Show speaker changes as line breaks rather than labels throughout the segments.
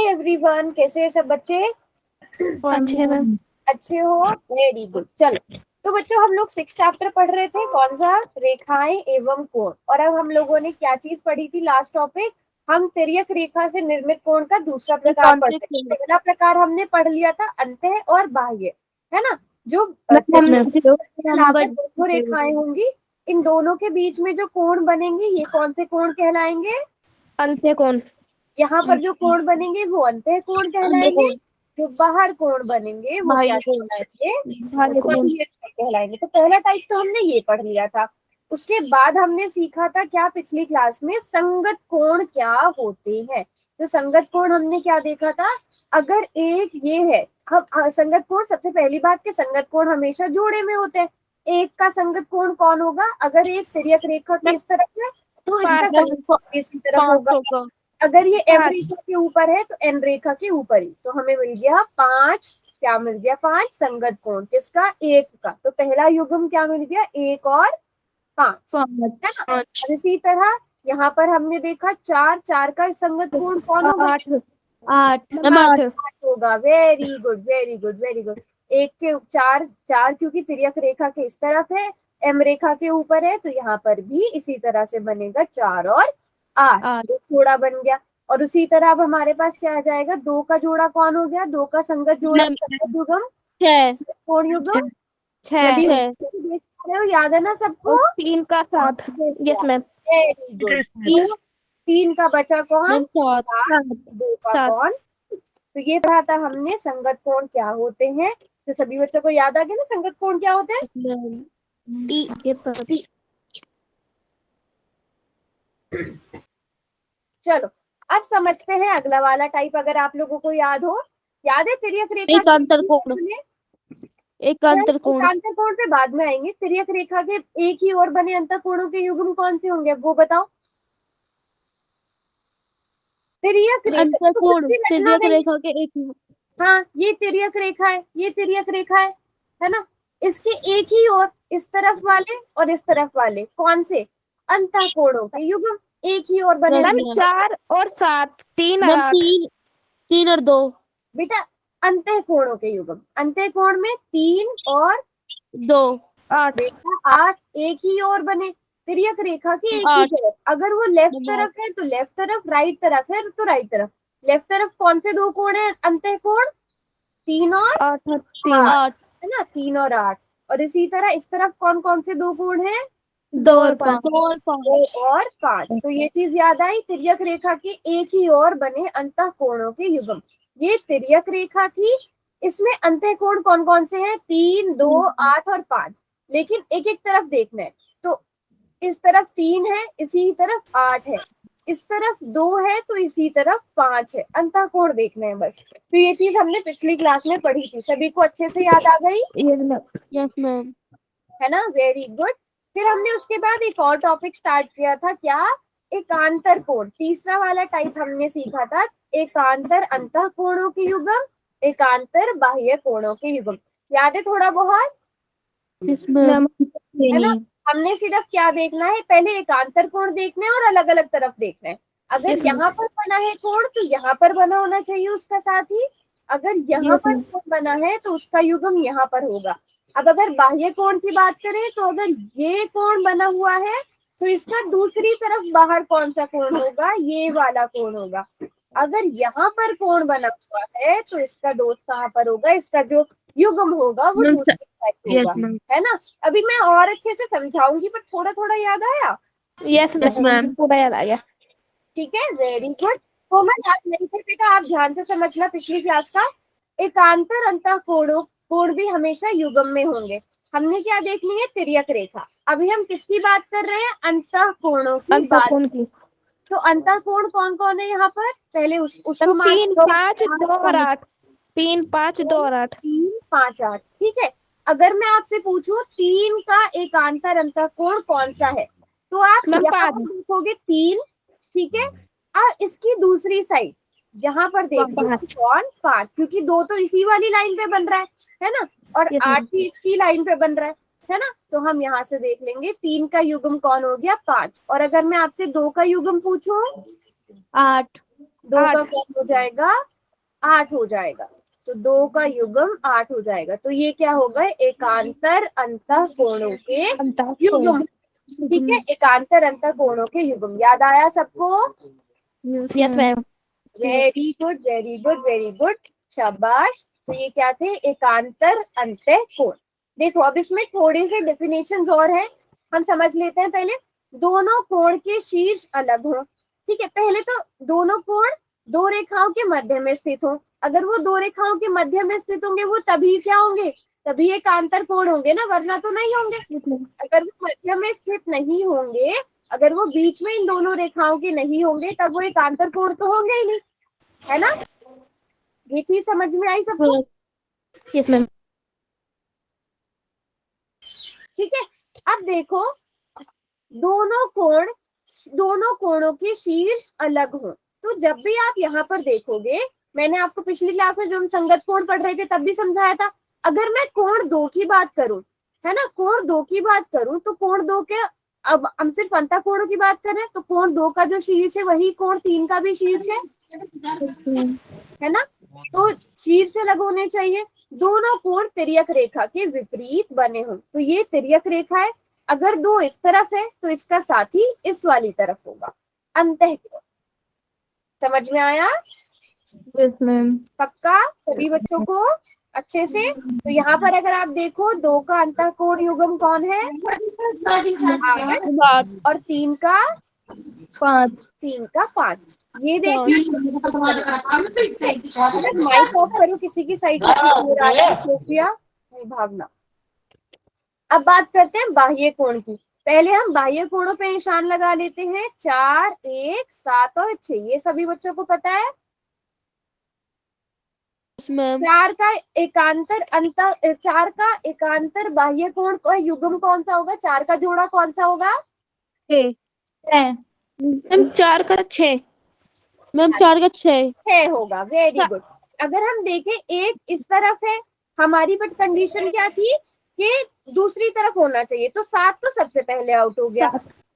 Everyone, कैसे हैं सब बच्चे?
अच्छे हैं मैम।
अच्छे हो? Very good. चलो, तो बच्चों हम लोग 6 चैप्टर पढ़ रहे थे, कौन सा? रेखाएं एवं कोण। और अब हम लोगों ने क्या चीज पढ़ी थी? लास्ट टॉपिक हम तिर्यक रेखा से निर्मित कोण का दूसरा प्रकार पढ़ रहे थे। पहला प्रकार हमने पढ़ लिया था अंतः और बाह्य, है ना? जो दो रेखाएं होंगी, इन दोनों के बीच में जो कोण बनेंगे ये कौन से कोण कहलाएंगे?
अंत्य कोण।
यहाँ पर जो कोण बनेंगे वो अंतः कोण कहलाएंगे, जो बाहर कोण बनेंगे वो क्या कहलाएंगे? बाह्य कोण कहलाएंगे। तो पहला टाइप तो हमने ये पढ़ लिया था। उसके बाद हमने सीखा था क्या पिछली क्लास में? संगत कोण क्या होते हैं। तो संगत कोण हमने क्या देखा था? अगर एक ये है, हम संगत कोण, सबसे पहली बात कि संगत कोण हमेशा जोड़े में होते हैं। एक का संगत कोण कौन होगा? अगर एक तिर्यक रेखा के इस तरफ है तो इसका संगत कोण इसी तरफ होगा। अगर ये एम रेखा के ऊपर है तो एन रेखा के ऊपर ही। तो हमें मिल गया 5, क्या मिल गया? 5 संगत कोण। किसका? एक का। तो पहला युग्म क्या मिल गया? 1 और 5, है ना? और इसी तरह यहाँ पर हमने देखा 4, 4 का संगत कोण कौन होगा? 8 होगा। Very good, very good, very good. एक के 4, 4 क्योंकि तिर्यक रेखा के इस तरफ है, एम रेखा के ऊपर है, तो यहाँ पर भी इसी तरह से बनेगा 4 और 8, तो जोड़ा बन गया। और उसी तरह अब हमारे पास क्या आ जाएगा? 2 का जोड़ा कौन हो गया? 2 का संगत जोड़ा संगत युग्म कोण युग्म 6 देख रहे हो, याद है ना सबको?
3 का 7। Yes ma'am.
Very good. 3 का बचा कौन? 7। 2 का कौन? तो ये पढ़ा था हमने संगत कोण क्या होते हैं। तो सभी बच्चों को याद आ गया ना संगत कोण क्या होते हैं? चलो अब समझते हैं अगला वाला टाइप। अगर आप लोगों को याद हो, याद है तिर्यक रेखा
एक अंतर कोण
पे बाद में आएंगे। तिर्यक रेखा के एक ही ओर बने अंतःकोणों के युग्म कौन से होंगे वो बताओ? तिर्यक रेखा
के एक ही।
हाँ, ये तिर्यक रेखा है, ये तिर्यक रेखा है ना? इसके एक ही ओर इस तरफ वाले और इस तरफ वाले कौन से? अंतःकोणों के युग्म एक ही ओर बने।
4 और 7, 3 और 8।
3 और 2
बेटा, अंतःकोणों के युग्म। अंतःकोण में 3 और
2
8।
बेटा 8 एक ही ओर बने। तिर्यक रेखा की एक ही तरफ, अगर वो लेफ्ट तरफ है तो लेफ्ट तरफ, राइट तरफ है तो राइट तरफ। लेफ्ट तरफ कौन से 2 कोण है अंतःकोण? 3 और 8, है ना? 3 और 8। और इसी तरह इस तरफ कौन कौन से 2 कोण है?
2 और 5।
2 और 5। तो ये चीज याद आई, तिर्यक रेखा के एक ही ओर बने अंतःकोणों के युग्म। ये तिर्यक रेखा थी, इसमें अंतःकोण कौन कौन से हैं? 3, 2, 8 और 5। लेकिन एक एक तरफ देखना है। तो इस तरफ 3 है, इसी तरफ 8 है, इस तरफ 2 है तो इसी तरफ 5 है। अंतःकोण देखना है बस। तो ये चीज हमने पिछली क्लास में पढ़ी थी, सभी को अच्छे से याद आ गई?
Yes ma'am.
है ना? Very good. फिर हमने उसके बाद एक और टॉपिक स्टार्ट किया था, क्या? एकांतर कोण। तीसरा वाला टाइप हमने सीखा था, एकांतर अंतःकोणों के युग्म, एकांतर बाह्य कोणों के युग्म। याद है थोड़ा बहुत?
Yes ma'am.
है ना? हमने सिर्फ क्या देखना है? पहले एकांतर कोण देखना है और अलग अलग तरफ देखना है। अगर यहाँ पर बना है कोण तो यहाँ पर बना होना चाहिए उसका साथ ही। अगर यहाँ पर कोण बना है तो उसका युग्म यहाँ पर होगा। अब अगर बाह्य कोण की बात करें तो अगर ये कोण बना हुआ है तो इसका दूसरी तरफ बाहर कौन सा कोण होगा? ये वाला कोण होगा। अगर यहाँ पर कोण बना हुआ है तो इसका दोस्त कहाँ पर होगा? इसका जो युग्म होगा वो दूसरी साइड होगा, है ना? अभी मैं और अच्छे से समझाऊंगी, पर थोड़ा थोड़ा याद आया?
यस मैम, पूरा याद आ गया।
ठीक है, वेरी गुड। तो मैं याद नहीं थे बेटा, आप ध्यान से समझना पिछली क्लास का। एकांतर अंतःकोणों कोण भी हमेशा युग्म में होंगे। हमने क्या देखनी है? तिर्यक रेखा। अभी हम किसकी बात कर रहे हैं? अंतःकोणों की बात। तो अंतःकोण कौन कौन है यहाँ पर? पहले उसको
3, 5, 2 और 8। 3, 5, 2 और 8।
3, 5, 8। ठीक है। अगर मैं आपसे पूछूं 3 का एकांतर अंतःकोण कौन सा है, तो आप यहाँ पर देखोगे 3, ठीक है। और इसकी दूसरी साइड यहाँ पर देखोगे कौन? 5, क्योंकि 2 तो इसी वाली लाइन पे बन रहा है ना? और 8 भी इसकी लाइन पे बन रहा है ना? तो हम यहाँ से देख लेंगे 3 का युग्म कौन हो गया? 5। और अगर मैं आपसे 2 का युग्म पूछूं?
8।
2 का कौन हो जाएगा? 8 हो जाएगा। तो 2 का युग्म 8 हो जाएगा। तो ये क्या हो गए, एकांतर अंतः कोणों के युग्म। ठीक है, एकांतर अंतः कोणों के युग्म। याद आया सबको?
Yes ma'am.
Very good, very good, very good, शाबाश। तो ये क्या थे, एकांतर अंतः कोण। देखो अब इसमें थोड़े से डेफिनेशंस और हैं, हम समझ लेते हैं पहले। दोनों कोण के शीर्ष अलग हो। ठीक है, पहले तो दोनों कोण दो रेखाओं के मध्य में स्थित हो। अगर वो दो रेखाओं के मध्य में स्थित होंगे वो तभी क्या होंगे, तभी एकांतर कोण होंगे ना, वरना तो नहीं होंगे। अगर वो मध्य में स्थित नहीं होंगे, अगर वो बीच में इन दोनों रेखाओं के नहीं होंगे, तब वो एकांतर कोण तो होंगे ही नहीं, है ना। ये चीज समझ में आई सबको?
Yes ma'am.
ठीक है, अब देखो दोनों कोणों के शीर्ष अलग हो। तो जब भी आप यहाँ पर देखोगे, मैंने आपको पिछली क्लास में जो हम संगत कोण पढ़ रहे थे तब भी समझाया था, अगर मैं कोण 2 की बात करूं, है ना, कोण 2 की बात करूं, तो कोण 2 के, अब हम सिर्फ अंतः कोणों की बात कर रहे हैं, तो कोण 2 का जो शीर्ष है वही कोण 3 का भी शीर्ष है ना। तो शीर्ष अलग होने चाहिए। दोनों कोण तिर्यक रेखा के विपरीत बने हों। तो ये तिर्यक रेखा है, अगर दो इस तरफ है तो इसका साथी इस वाली तरफ होगा, अंतः कोण। समझ में आया?
Yes ma'am.
पक्का सभी बच्चों को अच्छे से? तो यहाँ पर अगर आप देखो 2 का अंतः कोण युग्म कौन है, 8, और 3 का 5। ये देखो, माइक ऑफ करो, किसी की साइड से शोर आ रहा है, सोफिया नहीं भागना। अब बात करते हैं बाह्य कोण की। पहले हम बाह्य कोणों पे निशान लगा लेते हैं, 4, 1, 7 और 6। ये सभी बच्चों को पता है।
Yes ma'am.
4 का एकांतर बाह्य कोण का युग्म कौन सा होगा, 4 का जोड़ा कौन सा होगा?
6
मैम 4 का 6।
मैम 4 का 6
होगा। Very good. अगर हम देखें एक इस तरफ है, हमारी बट कंडीशन क्या थी कि दूसरी तरफ होना चाहिए, तो 7 तो सबसे पहले आउट हो गया।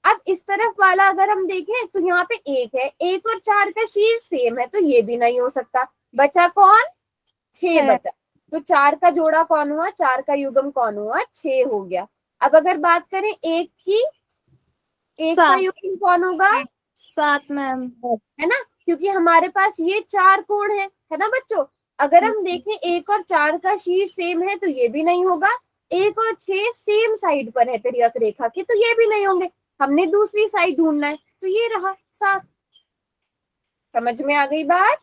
अब इस तरफ वाला अगर हम देखें तो यहाँ पे 1 है, 1 और 4 का शीर्ष सेम है, तो ये भी नहीं हो सकता। बचा कौन? 6 बचा। तो 4 का जोड़ा कौन हुआ, 4 का युग्म कौन हुआ, 6 हो गया। अब अगर बात करें 1 की, 1 का युग्म कौन होगा?
7 मैम।
है ना, क्योंकि हमारे पास ये 4 कोण है ना बच्चों। अगर हम देखें 1 और 4 का शीर्ष सेम है, तो ये भी नहीं होगा। 1 और 6 सेम साइड पर है तिर्यक रेखा के, तो ये भी नहीं होंगे। हमने दूसरी साइड ढूंढना है, तो ये रहा 7। समझ में आ गई बात?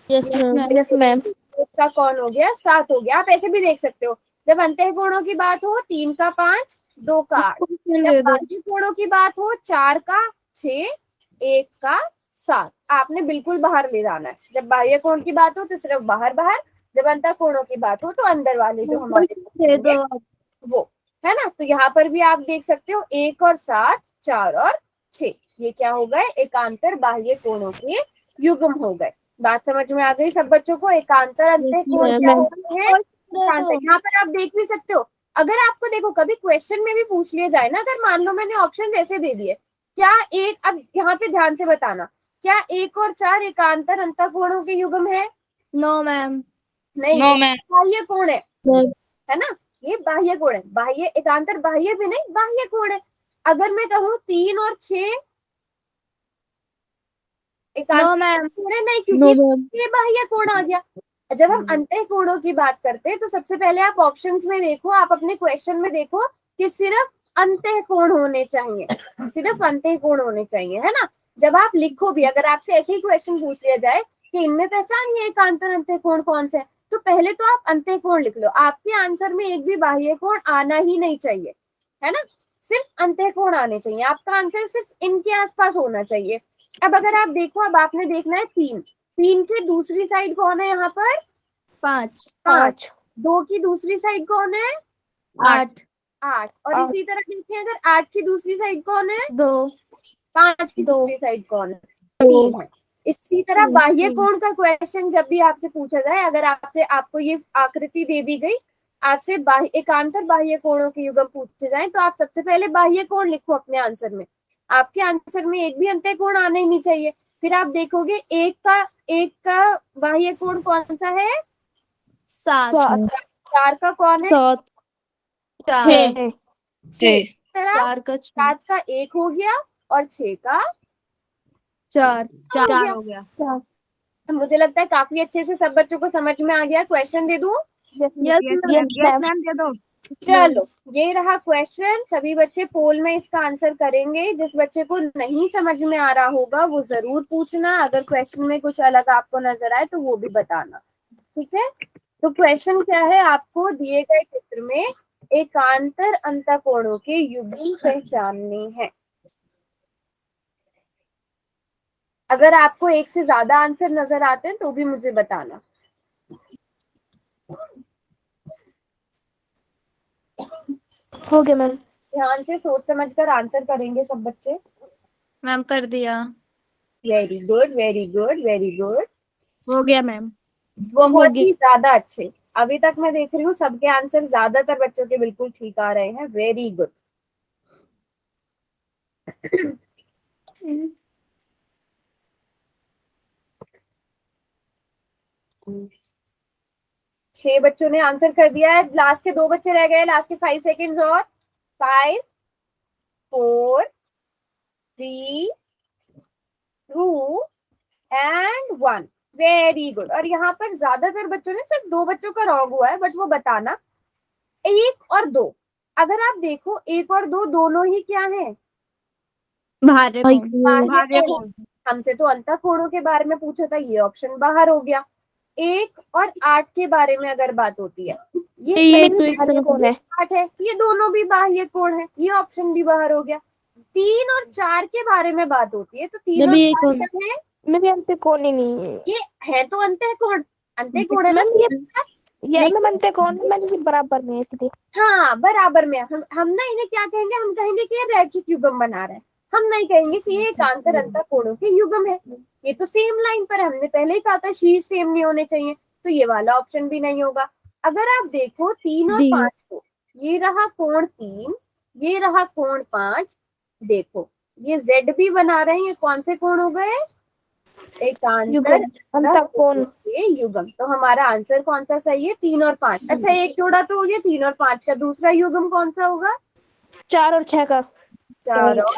Yes ma'am.
Yes ma'am.
का कौन हो गया, 7 हो गया। आप ऐसे भी देख सकते हो, जब अंतः कोणों की बात हो 3 का 5, 2 का 8। जब बाह्य कोणों की बात हो 4 का 6, 1 का 7। आपने बिल्कुल बाहर ले जाना है। जब बाह्य कोण की बात हो तो सिर्फ बाहर बाहर, जब अंतः कोणों की बात हो तो अंदर वाले जो हमारे वो, है ना। तो यहाँ पर भी आप देख सकते हो 1 और 7, 4 और 6, ये क्या हो गए, एकांतर बाह्य कोणों के युग्म हो गए। बात समझ में आ गई सब बच्चों को? एकांतर अंतः कोण क्या होते हैं? यहाँ पर आप देख भी सकते हो। अगर आपको देखो कभी क्वेश्चन में भी पूछ लिया जाए ना, अगर मान लो मैंने ऑप्शन ऐसे दे दिए, क्या एक, अब यहाँ पे ध्यान से बताना, क्या 1 और 4 एकांतर अंतः कोणों के युग्म है?
No ma'am.
नहीं, बाह्य कोण है ना, ये बाह्य कोण है। बाह्य एकांतर बाह्य भी नहीं, बाह्य कोण है। अगर मैं कहूँ 3 और 6 एकांतर कोण है, नहीं, क्योंकि ये बाह्य कोण आ गया। जब हम अंतः कोणों की बात करते हैं तो सबसे पहले आप ऑप्शंस में देखो, आप अपने क्वेश्चन में देखो कि सिर्फ अंतः कोण होने चाहिए, सिर्फ अंतः कोण होने चाहिए, है ना। जब आप लिखो भी, अगर आपसे ऐसे ही क्वेश्चन पूछ लिया जाए कि इनमें पहचानिए एकांतर अंतः कोण कौन से है, तो पहले तो आप अंतः कोण लिख लो। आपके आंसर में एक भी बाह्य कोण आना ही नहीं चाहिए, है ना, सिर्फ अंतः कोण आने चाहिए। आपका आंसर सिर्फ इनके आसपास होना चाहिए। अब अगर आप देखो, अब आपने देखना है 3 की दूसरी साइड कौन है यहाँ पर? 5। 2 की दूसरी साइड कौन है? 8। और इसी तरह देखें, अगर 8 की दूसरी साइड कौन है? 2। 5 की दूसरी साइड कौन है? 3 है। इसी तरह बाह्य कोण का क्वेश्चन जब भी आपसे पूछा जाए, अगर आपको ये आकृति दे दी गई, आपसे एकांतर बाह्य कोणों के युग्म पूछे जाए, तो आप सबसे पहले बाह्य कोण लिखो अपने आंसर में। आपके आंसर में एक भी अंतः कोण आना ही नहीं चाहिए। फिर आप देखोगे एक का बाह्य कोण कौन सा है,
7
4 का कौन है,
7
छः
6
6। तरह
4 का 6
7 का 1 हो गया और 6 का
4
4
हो गया।
मुझे लगता है काफी अच्छे से सब बच्चों को समझ में आ गया। क्वेश्चन दे दूं?
यस मैम
मैम दे दो।
चलो ये रहा क्वेश्चन। सभी बच्चे पोल में इसका आंसर करेंगे। जिस बच्चे को नहीं समझ में आ रहा होगा वो जरूर पूछना। अगर क्वेश्चन में कुछ अलग आपको नजर आए तो वो भी बताना, ठीक है। तो क्वेश्चन क्या है, आपको दिए गए चित्र में एकांतर अंतःकोणों के युग्म पहचानने हैं। अगर आपको एक से ज्यादा आंसर नजर आते हैं तो भी मुझे बताना।
हो गया मैम।
ध्यान से सोच समझकर आंसर करेंगे सब बच्चे।
मैम कर दिया।
Very good very good very good,
हो गया मैम।
बहुत ही ज्यादा अच्छे। अभी तक मैं देख रही हूँ सबके आंसर ज्यादातर बच्चों के बिल्कुल ठीक आ रहे हैं। Very good. 6 बच्चों ने आंसर कर दिया है। लास्ट के 2 बच्चे रह गए। लास्ट के 5 सेकेंड्स और 5 4 3 2 एंड 1। Very good. और यहाँ पर ज्यादातर बच्चों ने, सिर्फ 2 बच्चों का रॉन्ग हुआ है, बट वो बताना। 1 और 2, अगर आप देखो 1 और 2 दोनों ही क्या है,
बाहर
बाह्य कोण। हमसे तो अंतःकोणों के बारे में पूछा था, ये ऑप्शन बाहर हो गया। 1 और 8 के बारे में अगर बात होती है,
ये तो एक तरफ
कौन है?
8 है, ये दोनों भी बाह्य कोण है, ये ऑप्शन भी बाहर हो गया। 3 और 4 के बारे में बात होती है तो 3 और
भी एक
4 क्या है,
मैं भी अंतःकोण ही नहीं है।
ये है तो अंतःकोण। अंतःकोण है ना
मैम ये मैम अंतःकोण मैंने भी बराबर में है इसलिए।
हाँ बराबर में। हम ना इन्हें क्या कहेंगे, हम कहेंगे कि ये रैखिक युग्म बना रहे हैं। हम नहीं कहेंगे कि ये एकांतर अंतःकोणों के युग्म है। ये तो सेम लाइन पर, हमने पहले ही कहा था शीर्ष सेम नहीं होने चाहिए, तो ये वाला ऑप्शन भी नहीं होगा। अगर आप देखो 3 और 5 को, ये रहा कोण 3, ये रहा कोण 5, देखो ये जेड भी बना रहे हैं। ये कौन से कोण हो गए, एकांतर
अंतःकोण।
के युग्म। तो हमारा आंसर कौन सा सही है, 3 और 5। अच्छा एक जोड़ा तो हो गया 3 और 5 का, दूसरा युग्म कौन सा होगा,
4 और 6 का।
4 और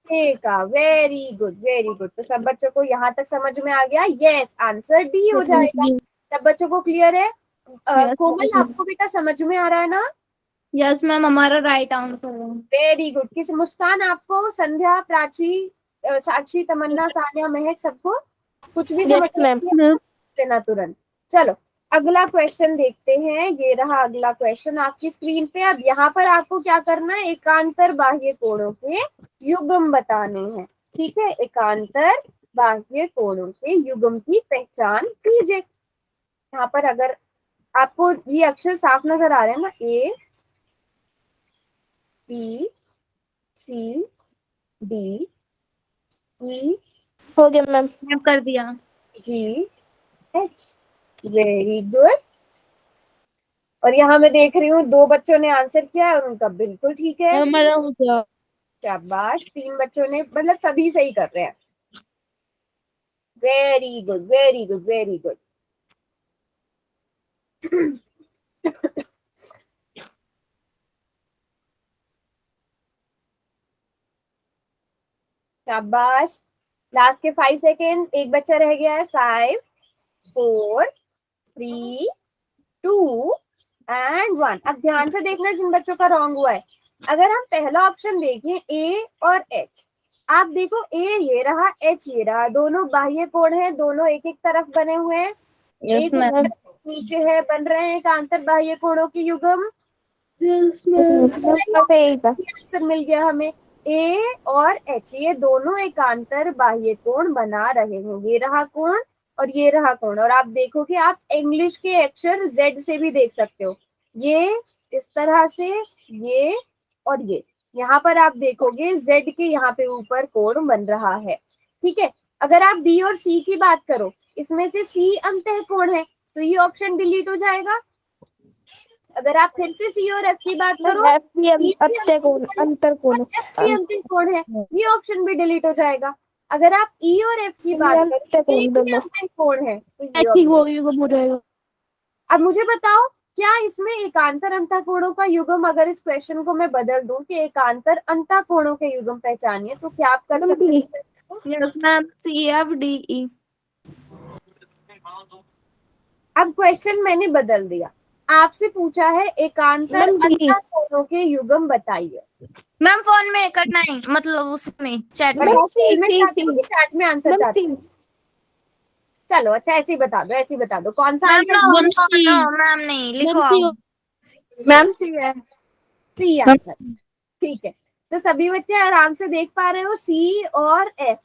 6 का। Very good very good. तो सब बच्चों को यहाँ तक समझ में आ गया। यस, आंसर डी हो जाएगा। सब बच्चों को क्लियर है। कोमल आपको बेटा समझ में आ रहा है ना?
यस मैम, हमारा राइट आंसर है।
Very good. किस मुस्कान आपको, संध्या, प्राची, साक्षी, तमन्ना, सानिया, महक, सबको कुछ भी समझ लेना तुरंत। चलो अगला क्वेश्चन देखते हैं। ये रहा अगला क्वेश्चन आपकी स्क्रीन पे। अब यहाँ पर आपको क्या करना है, एकांतर बाह्य कोणों के युग्म बताने हैं। ठीक है, एकांतर बाह्य कोणों के युग्म की पहचान कीजिए। यहाँ पर अगर आपको ये अक्षर साफ नजर आ रहे हैं ना, A B C D E,
हो गया मैम।
कर दिया।
जी एच। Very good. और यहाँ मैं देख रही हूँ 2 बच्चों ने आंसर किया है और उनका बिल्कुल ठीक है।
हमारा हो गया।
शाबाश। 3 बच्चों ने, मतलब सभी सही कर रहे हैं। Very good very good very good. शाबाश। लास्ट के 5 सेकेंड, एक बच्चा रह गया है। 5 4 3 2 एंड 1। अब ध्यान से देखना जिन बच्चों का रॉन्ग हुआ है। अगर हम पहला ऑप्शन देखें ए और एच, आप देखो ए ये रहा, एच ये रहा, दोनों बाह्य कोण है, दोनों एक एक तरफ बने हुए हैं।
यस
एक
मैम।
नीचे है, बन रहे हैं एकांतर बाह्य कोणों के युग्म।
Yes ma'am.
आंसर मिल गया हमें। ए और एच ये दोनों एकांतर बाह्य कोण बना रहे हैं। ये रहा कोण और ये रहा कोण। और आप देखो कि आप इंग्लिश के अक्षर जेड से भी देख सकते हो, ये इस तरह से, ये और ये। यहाँ पर आप देखोगे जेड के यहाँ पे ऊपर कोण बन रहा है। ठीक है। अगर आप बी और सी की बात करो, इसमें से सी अंतःकोण है तो ये ऑप्शन डिलीट हो जाएगा। अगर आप फिर से सी और एफ की बात करो,
एफ भी अंतःकोण।
अंतःकोण है, ये ऑप्शन भी डिलीट हो जाएगा। अगर आप ई और एफ की बात करें तो एक ही अंतःकोण है, तो ये option।
हो जाएगा।
अब मुझे बताओ, क्या इसमें एकांतर अंतःकोणों का युग्म, अगर इस क्वेश्चन को मैं बदल दूं कि एकांतर अंतःकोणों के युग्म पहचानिए, तो क्या आप कर सकते हैं?
Yes ma'am, CFDE।
अब क्वेश्चन मैंने बदल दिया, आपसे पूछा है एकांतर अंतःकोणों के युग्म बताइए।
मैम फोन में करना है, मतलब उसमें चैट में।
बताओ, कॉल में चाहते हो कि चैट में आंसर चाहते हो? चलो अच्छा, ऐसे ही बता दो, ऐसे ही बता दो, कौन सा आंसर?
मैम नहीं लिखो। मैम सी है।
सी आंसर, ठीक है। तो सभी बच्चे आराम से देख पा रहे हो, सी और एफ।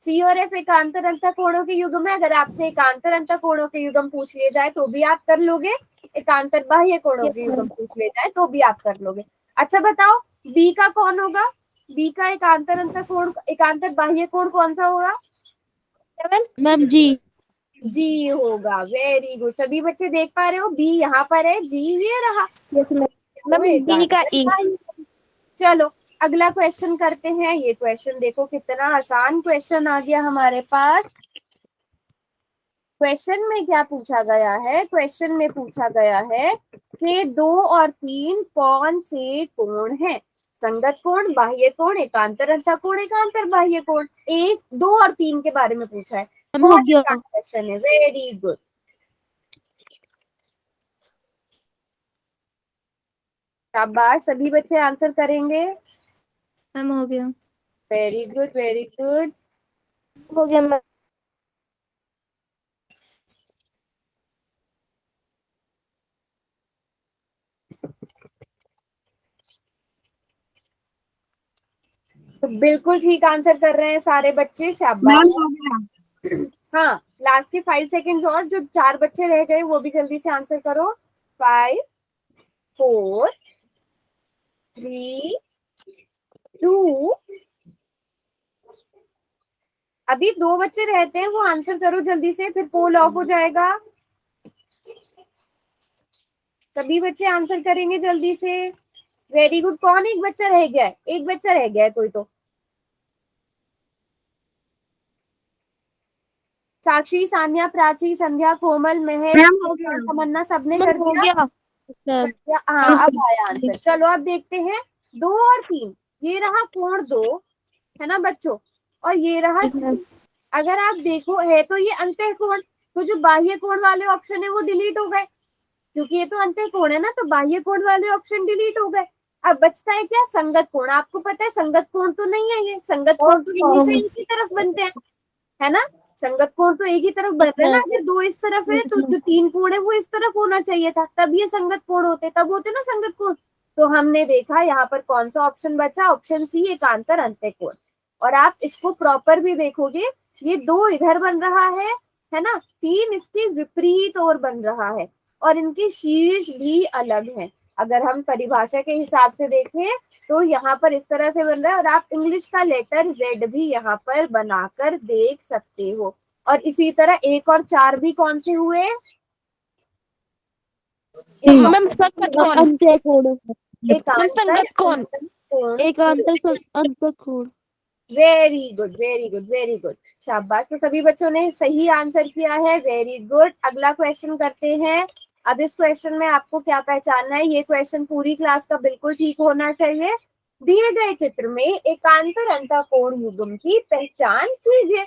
सी और एफ एकांतर अंतःकोणों के युग्म है। अगर आपसे एकांतर अंतःकोणों के युग्म पूछ लिए जाए तो भी आप कर लोगे, एकांतर बाह्य कोणों के युग्म पूछ लिए जाए तो भी आप कर लोगे। अच्छा बताओ, बी का कौन होगा? बी का एकांतर अंतःकोण, एकांतर बाह्य कोण कौन सा होगा?
मैम जी।
जी होगा, वेरी गुड। सभी बच्चे देख पा रहे हो, बी यहाँ पर है, जी ये रहा। चलो अगला क्वेश्चन करते हैं। ये क्वेश्चन देखो कितना आसान क्वेश्चन आ गया हमारे पास। क्वेश्चन में क्या पूछा गया है? क्वेश्चन में पूछा गया है कि 2 और 3 कौन से कोण हैं? संगत कोण, बाह्य कोण, एकांतर अंतःकोण, एकांतर बाह्य कोण। 1, 2 और 3 के बारे में पूछा है। बहुत आसान क्वेश्चन है, वेरी गुड। शाबाश, सभी बच्चे आंसर करेंगे।
मैम हो गया।
Very good, very good.
हो गया मैम।
तो बिल्कुल ठीक आंसर कर रहे हैं सारे बच्चे, शाबाश। हाँ, लास्ट के 5 सेकेंड और, जो 4 बच्चे रह गए वो भी जल्दी से आंसर करो। 5, 4, 3, 2। अभी 2 बच्चे रहते हैं, वो आंसर करो जल्दी से, फिर पोल ऑफ हो जाएगा। सभी बच्चे आंसर करेंगे जल्दी से। Very good. कौन एक बच्चा रह गया है? एक बच्चा रह गया है कोई तो। साक्षी, सान्या, प्राची, संध्या, कोमल, महक, तमन्ना, सबने कर दिया। हाँ, अब आया आंसर। चलो अब देखते हैं, 2 और 3, ये रहा कोण 2, है ना बच्चों, और ये रहा 3। अगर आप देखो है तो ये अंतःकोण, तो जो बाह्य कोण वाले ऑप्शन है वो डिलीट हो गए, क्योंकि ये तो अंतःकोण है ना, तो बाह्य कोण वाले ऑप्शन डिलीट हो गए। अब बचता है क्या? संगत कोण। आपको पता है संगत कोण तो नहीं है, ये संगत कोण तो हमेशा एक ही तरफ बनते हैं, है ना। संगत कोण तो एक ही तरफ बन रहे हैं ना। अगर 2 इस तरफ है तो जो 3 कोण है वो इस तरफ होना चाहिए था, तब ये संगत कोण होते, तब होते ना संगत कोण। तो हमने देखा यहाँ पर कौन सा ऑप्शन बचा? ऑप्शन सी, एकांतर अंतःकोण। और आप इसको प्रॉपर भी देखोगे, ये 2 इधर बन रहा है ना, 3 इसके विपरीत ओर बन रहा है, और इनके शीर्ष भी अलग हैं। अगर हम परिभाषा के हिसाब से देखें तो यहाँ पर इस तरह से बन रहा है, और आप इंग्लिश का लेटर जेड भी यहाँ पर बनाकर देख सकते हो। और इसी तरह 1 और 4 भी कौन से हुए?
मैम संगत कौन?
एकांतर
अंतःकोण।
Very good, very good, very good, शाबाश। तो सभी बच्चों ने सही आंसर किया है, वेरी गुड। अगला क्वेश्चन करते हैं। अब इस क्वेश्चन में आपको क्या पहचानना है? ये क्वेश्चन पूरी क्लास का बिल्कुल ठीक होना चाहिए। दिए गए चित्र में एकांतर अंतःकोण युग्म की पहचान कीजिए।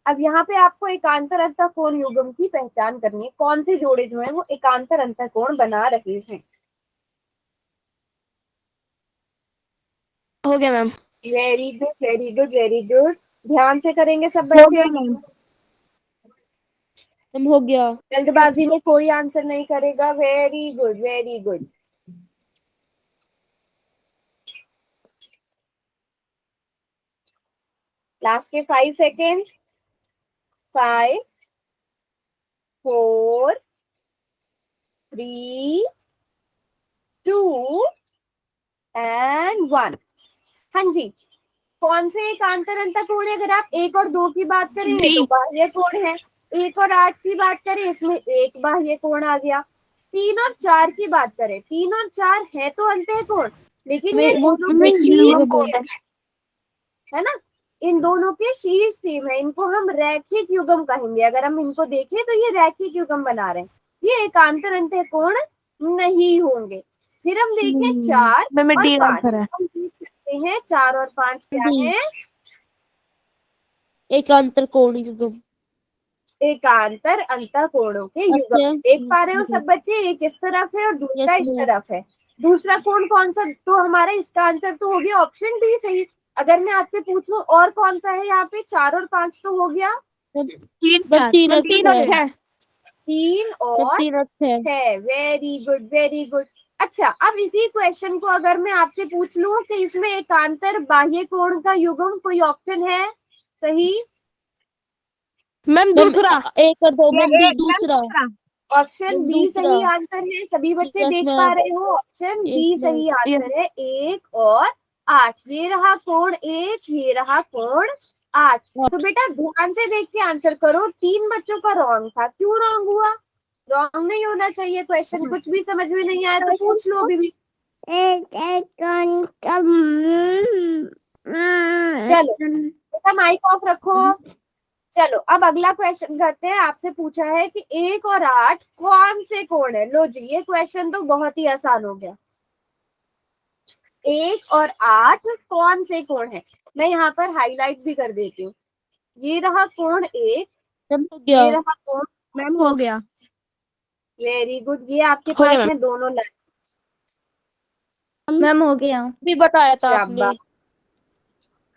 अब यहाँ पे आपको एकांतर अंतःकोण युग्म की पहचान करनी है, कौन से जोड़े जो है वो एकांतर अंतःकोण बना रहे हैं।
हो गया ma'am.
Very good, very good, very good. ध्यान से करेंगे सब बच्चे।
हो गया।
जल्दबाजी में कोई आंसर नहीं करेगा। Very good, very good. Last के 5 सेकेंड। 5, 4, 3, 2 एंड 1। हाँ जी, कौन से एकांतर अंतःकोण है? अगर आप 1 और 2 की बात करें तो बाह्य कोण है। 1 और 8 की बात करें, इसमें एक बाह्य कोण आ गया। 3 और 4 की बात करें, 3 और 4 है तो अंतःकोण, लेकिन ये दोनों है ना। इन दोनों के शीर्ष सेम है, इनको हम रैखिक युग्म कहेंगे। अगर हम इनको देखें तो ये रैखिक युग्म बना रहे हैं, ये एकांतर अंतःकोण नहीं होंगे। फिर हम देखें 4
मैम
और
डी
5,
आंसर है।
हम देख सकते हैं 4 और 5 क्या
डी।
है,
एकांतर कोण युग्म।
एकांतर अंतःकोणों के युग्म।
अच्छा।
देख पा रहे हो सब बच्चे, एक इस तरफ है और दूसरा
Yes,
इस
ma'am.
तरफ है। दूसरा कोण कौन सा, तो हमारा इसका आंसर तो हो गया ऑप्शन डी सही। अगर मैं आपसे पूछूं और कौन सा है यहाँ पे, 4 और 5 तो हो गया,
मैम 3 और
3 और 6।
3 और
3 और 6।
6। Very good very good. अच्छा, अब इसी क्वेश्चन को अगर मैं आपसे पूछ लूं कि इसमें एकांतर बाह्य कोण का युग्म कोई ऑप्शन है सही?
मैम दूसरा।
एक और 2 मैम बी दूसरा।
ऑप्शन बी सही आंसर है। सभी बच्चे
Yes,
देख
ma'am.
पा रहे हो, ऑप्शन
Yes,
बी
ma'am.
सही आंसर है। 1 और 8, ये रहा कोण 1, ये रहा कोण 8। तो बेटा ध्यान से देख के आंसर करो। 3 बच्चों का रॉन्ग था, क्यों रॉन्ग हुआ? रॉन्ग नहीं होना चाहिए क्वेश्चन। कुछ भी समझ में नहीं आया तो पूछ लो अभी भी। चलो बेटा माइक ऑफ रखो। चलो अब अगला क्वेश्चन करते हैं। आपसे पूछा है कि 1 और 8 कौन से कोण है। लो जी, ये क्वेश्चन तो बहुत ही आसान हो गया। 1 और 8 कौन से कोण है, मैं यहाँ पर हाईलाइट भी कर देती हूँ। ये रहा कोण 1,
मैम हो गया।
ये रहा कोण,
मैम हो गया।
Very good. ये आपके
हो गया
पास
मैम।
है दोनों लाइन।
मैम हो गया।
भी बताया था आपने।
शाबाश,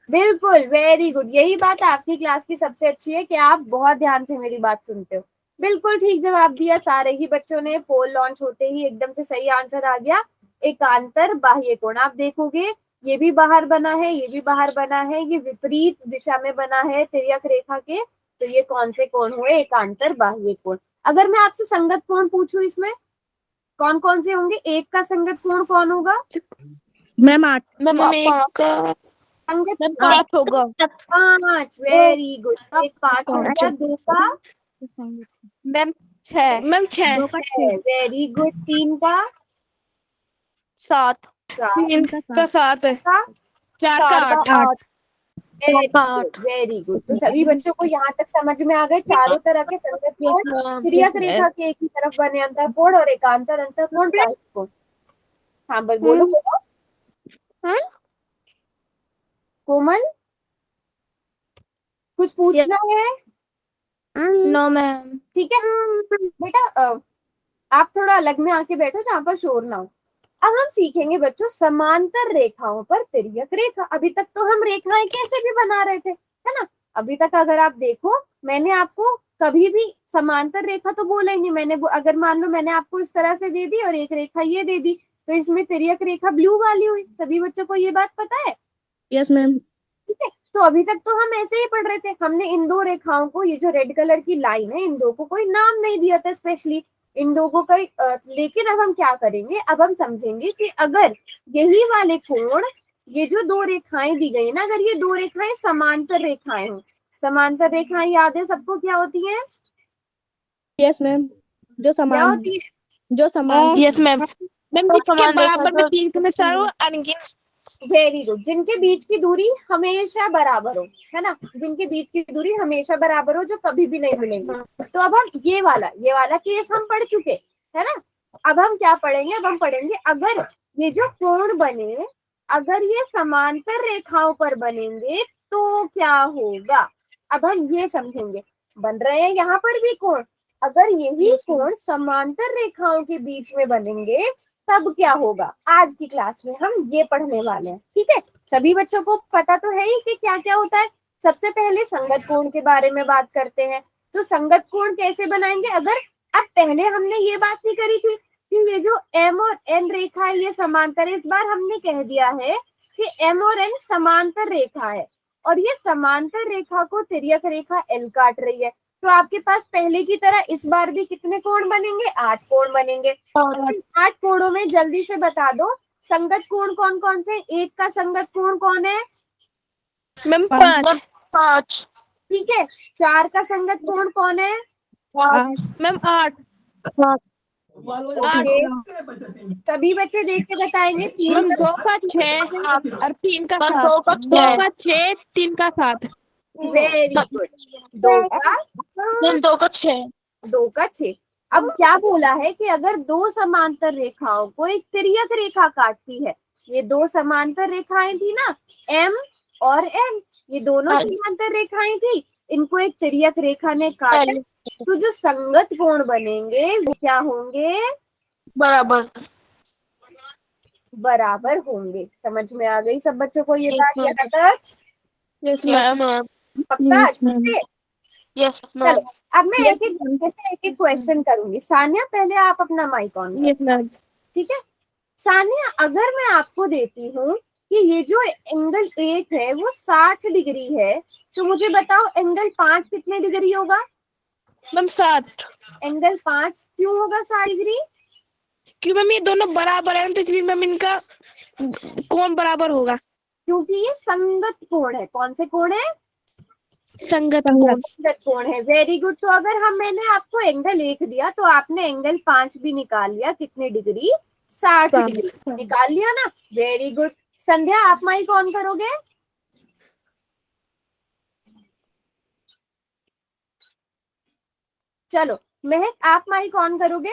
बिल्कुल वेरी गुड। यही बात आपकी क्लास की सबसे अच्छी है कि आप बहुत ध्यान से मेरी बात सुनते हो। बिल्कुल ठीक जवाब दिया सारे ही बच्चों ने। पोल लॉन्च होते ही एकदम से सही आंसर आ गया, एकांतर बाह्य कोण। आप देखोगे ये भी बाहर बना है, ये भी बाहर बना है, ये विपरीत दिशा में बना है तिर्यक रेखा के। तो ये कौन से कोण हुए, एकांतर बाह्य कोण। अगर मैं आपसे संगत कोण पूछूं, इसमें कौन कौन से होंगे? 1 का संगत कोण कौन होगा?
मैम 8।
मैम
मैम 1 का
संगत
मैम
कोण
5 होगा।
5। Very good. 1 5 हो गया। 2 का
मैम 6।
मैम 6।
6। Very good. 3 का
7।
7
3 का 7 है।
का
4 का 8।
Very good. तो सभी बच्चों को यहाँ तक समझ में आ गए चारों तरह के संगत
Yes,
कोण,
ma'am.
तिर्यक
Yes, ma'am.
रेखा के एक ही तरफ बने अंतःकोण और एकांतर अंतःकोण बाह्य कोण। हाँ बस बोलो बोलो। कोमल कुछ पूछना है?
No ma'am.
ठीक है बेटा, आप थोड़ा अलग में आके बैठो जहाँ पर शोर ना हो। अब हम सीखेंगे बच्चों समांतर रेखाओं पर तिर्यक रेखा। अभी तक तो हम रेखाएं कैसे भी बना रहे थे, है ना? अभी तक अगर आप देखो, मैंने आपको कभी भी समांतर रेखा तो बोला ही नहीं। मैंने अगर मान लो मैंने आपको इस तरह से दे दी और एक रेखा ये दे दी, तो इसमें तिर्यक रेखा ब्लू वाली हुई। सभी बच्चों को ये बात पता है?
Yes ma'am.
ठीक है, तो अभी तक तो हम ऐसे ही पढ़ रहे थे। हमने इन दो रेखाओं को, ये जो रेड कलर की लाइन है, इन दो को कोई नाम नहीं दिया था स्पेशली, इन दो को कोई लेकिन अब हम क्या करेंगे, अब हम समझेंगे कि अगर यही वाले कोण, ये जो 2 रेखाएं दी गई ना, अगर ये 2 रेखाएं समांतर रेखाएं हो, समांतर रेखाएं याद है सबको क्या होती हैं?
Yes ma'am. जो
क्या
समान
होती है?
जो समान
यस मैम। मैम
तो
जिसके
समान रेखा
बराबर में
तो
3 के चारों अनगिनत।
Very good. जिनके बीच की दूरी हमेशा बराबर हो, है ना? जिनके बीच की दूरी हमेशा बराबर हो, जो कभी भी नहीं मिलेंगे। तो अब हम ये वाला केस हम पढ़ चुके, है ना? अब हम क्या पढ़ेंगे? अब हम पढ़ेंगे अगर ये जो कोण बने, अगर ये समांतर रेखाओं पर बनेंगे तो क्या होगा। अब हम ये समझेंगे। बन रहे हैं यहाँ पर भी कोण, अगर यही कोण समांतर रेखाओं के बीच में बनेंगे तब क्या होगा। आज की क्लास में हम ये पढ़ने वाले हैं। ठीक है, सभी बच्चों को पता तो है ही कि क्या क्या होता है। सबसे पहले संगत कोण के बारे में बात करते हैं। तो संगत कोण कैसे बनाएंगे? अगर अब पहले हमने ये बात नहीं करी थी कि ये जो एम और एन रेखा है ये समांतर है। इस बार हमने कह दिया है कि एम और एन समांतर रेखा है और ये समांतर रेखा को तिर्यक रेखा एल काट रही है। तो आपके पास पहले की तरह इस बार भी कितने कोण बनेंगे? 8 कोण बनेंगे। 8 कोणों में जल्दी से बता दो संगत कोण कौन कौन से? 1 का संगत कोण कौन है?
मैम 5।
ठीक है। 4 का संगत कोण कौन है?
मैम 8।
ओके, सभी बच्चे देख के बताएंगे।
मैम 2 का 6 और 3 का 7। 2 का 6 3 का 7।
Very good. 2 का 2 का 6। अब क्या बोला है कि अगर दो समांतर रेखाओं को एक तिर्यक रेखा काटती है, ये दो समांतर रेखाएं थी ना, एम और एन, ये दोनों समांतर रेखाएं थी, इनको एक तिर्यक रेखा ने काटा, तो जो संगत कोण बनेंगे वो क्या होंगे? बराबर होंगे। समझ में आ गई सब बच्चों को ये बात यहाँ तक?
Yes ma'am.
पक्का?
Yes, ma'am.
ठीक है,
यस
चलो अब मैं
Yes,
एक एक जैसे एक एक क्वेश्चन करूंगी। सानिया पहले आप अपना माइक ऑन करो,
यस मैम।
ठीक है? सानिया, अगर मैं आपको देती हूँ कि ये जो एंगल 1 है वो 60 डिग्री है, तो मुझे बताओ एंगल 5 कितने डिग्री होगा?
मैम 7।
एंगल 5 क्यों होगा 60 डिग्री?
क्यों मैम ये दोनों बराबर है तो इसलिए मैम इनका कोण बराबर होगा।
क्योंकि ये संगत कोण है। कौन से कोण है?
संगत कोण।
संगत कोण है। Very good. तो अगर मैंने आपको एंगल 1 दिया तो आपने एंगल 5 भी निकाल लिया। कितने डिग्री? 60 डिग्री निकाल लिया ना। Very good. संध्या, आप माइक ऑन करोगे? चलो महक, आप माइक ऑन करोगे?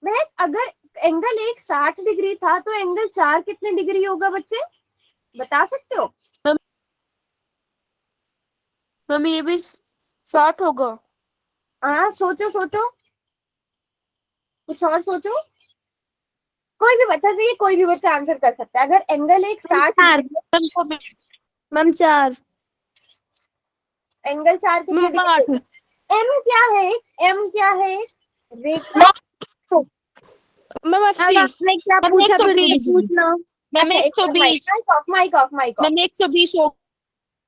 महक, अगर एंगल 1 60 डिग्री था तो एंगल 4 कितने डिग्री होगा बच्चे? बता सकते हो?
मम्मी ये भी 60 होगा।
हाँ, सोचो सोचो, कुछ और सोचो। कोई भी बच्चा चाहिए, कोई भी बच्चा आंसर कर सकता है। अगर एंगल 1 60 डिग्री,
मैम 4।
एंगल 4 कितने
मैम 8।
डिग्री? एम क्या है? एम क्या है? रेखा।
मैम 80।
आपने क्या पूछा फिर से पूछना।
Ma'am 120। Mike off, mike off.
Ma'am 120 हो।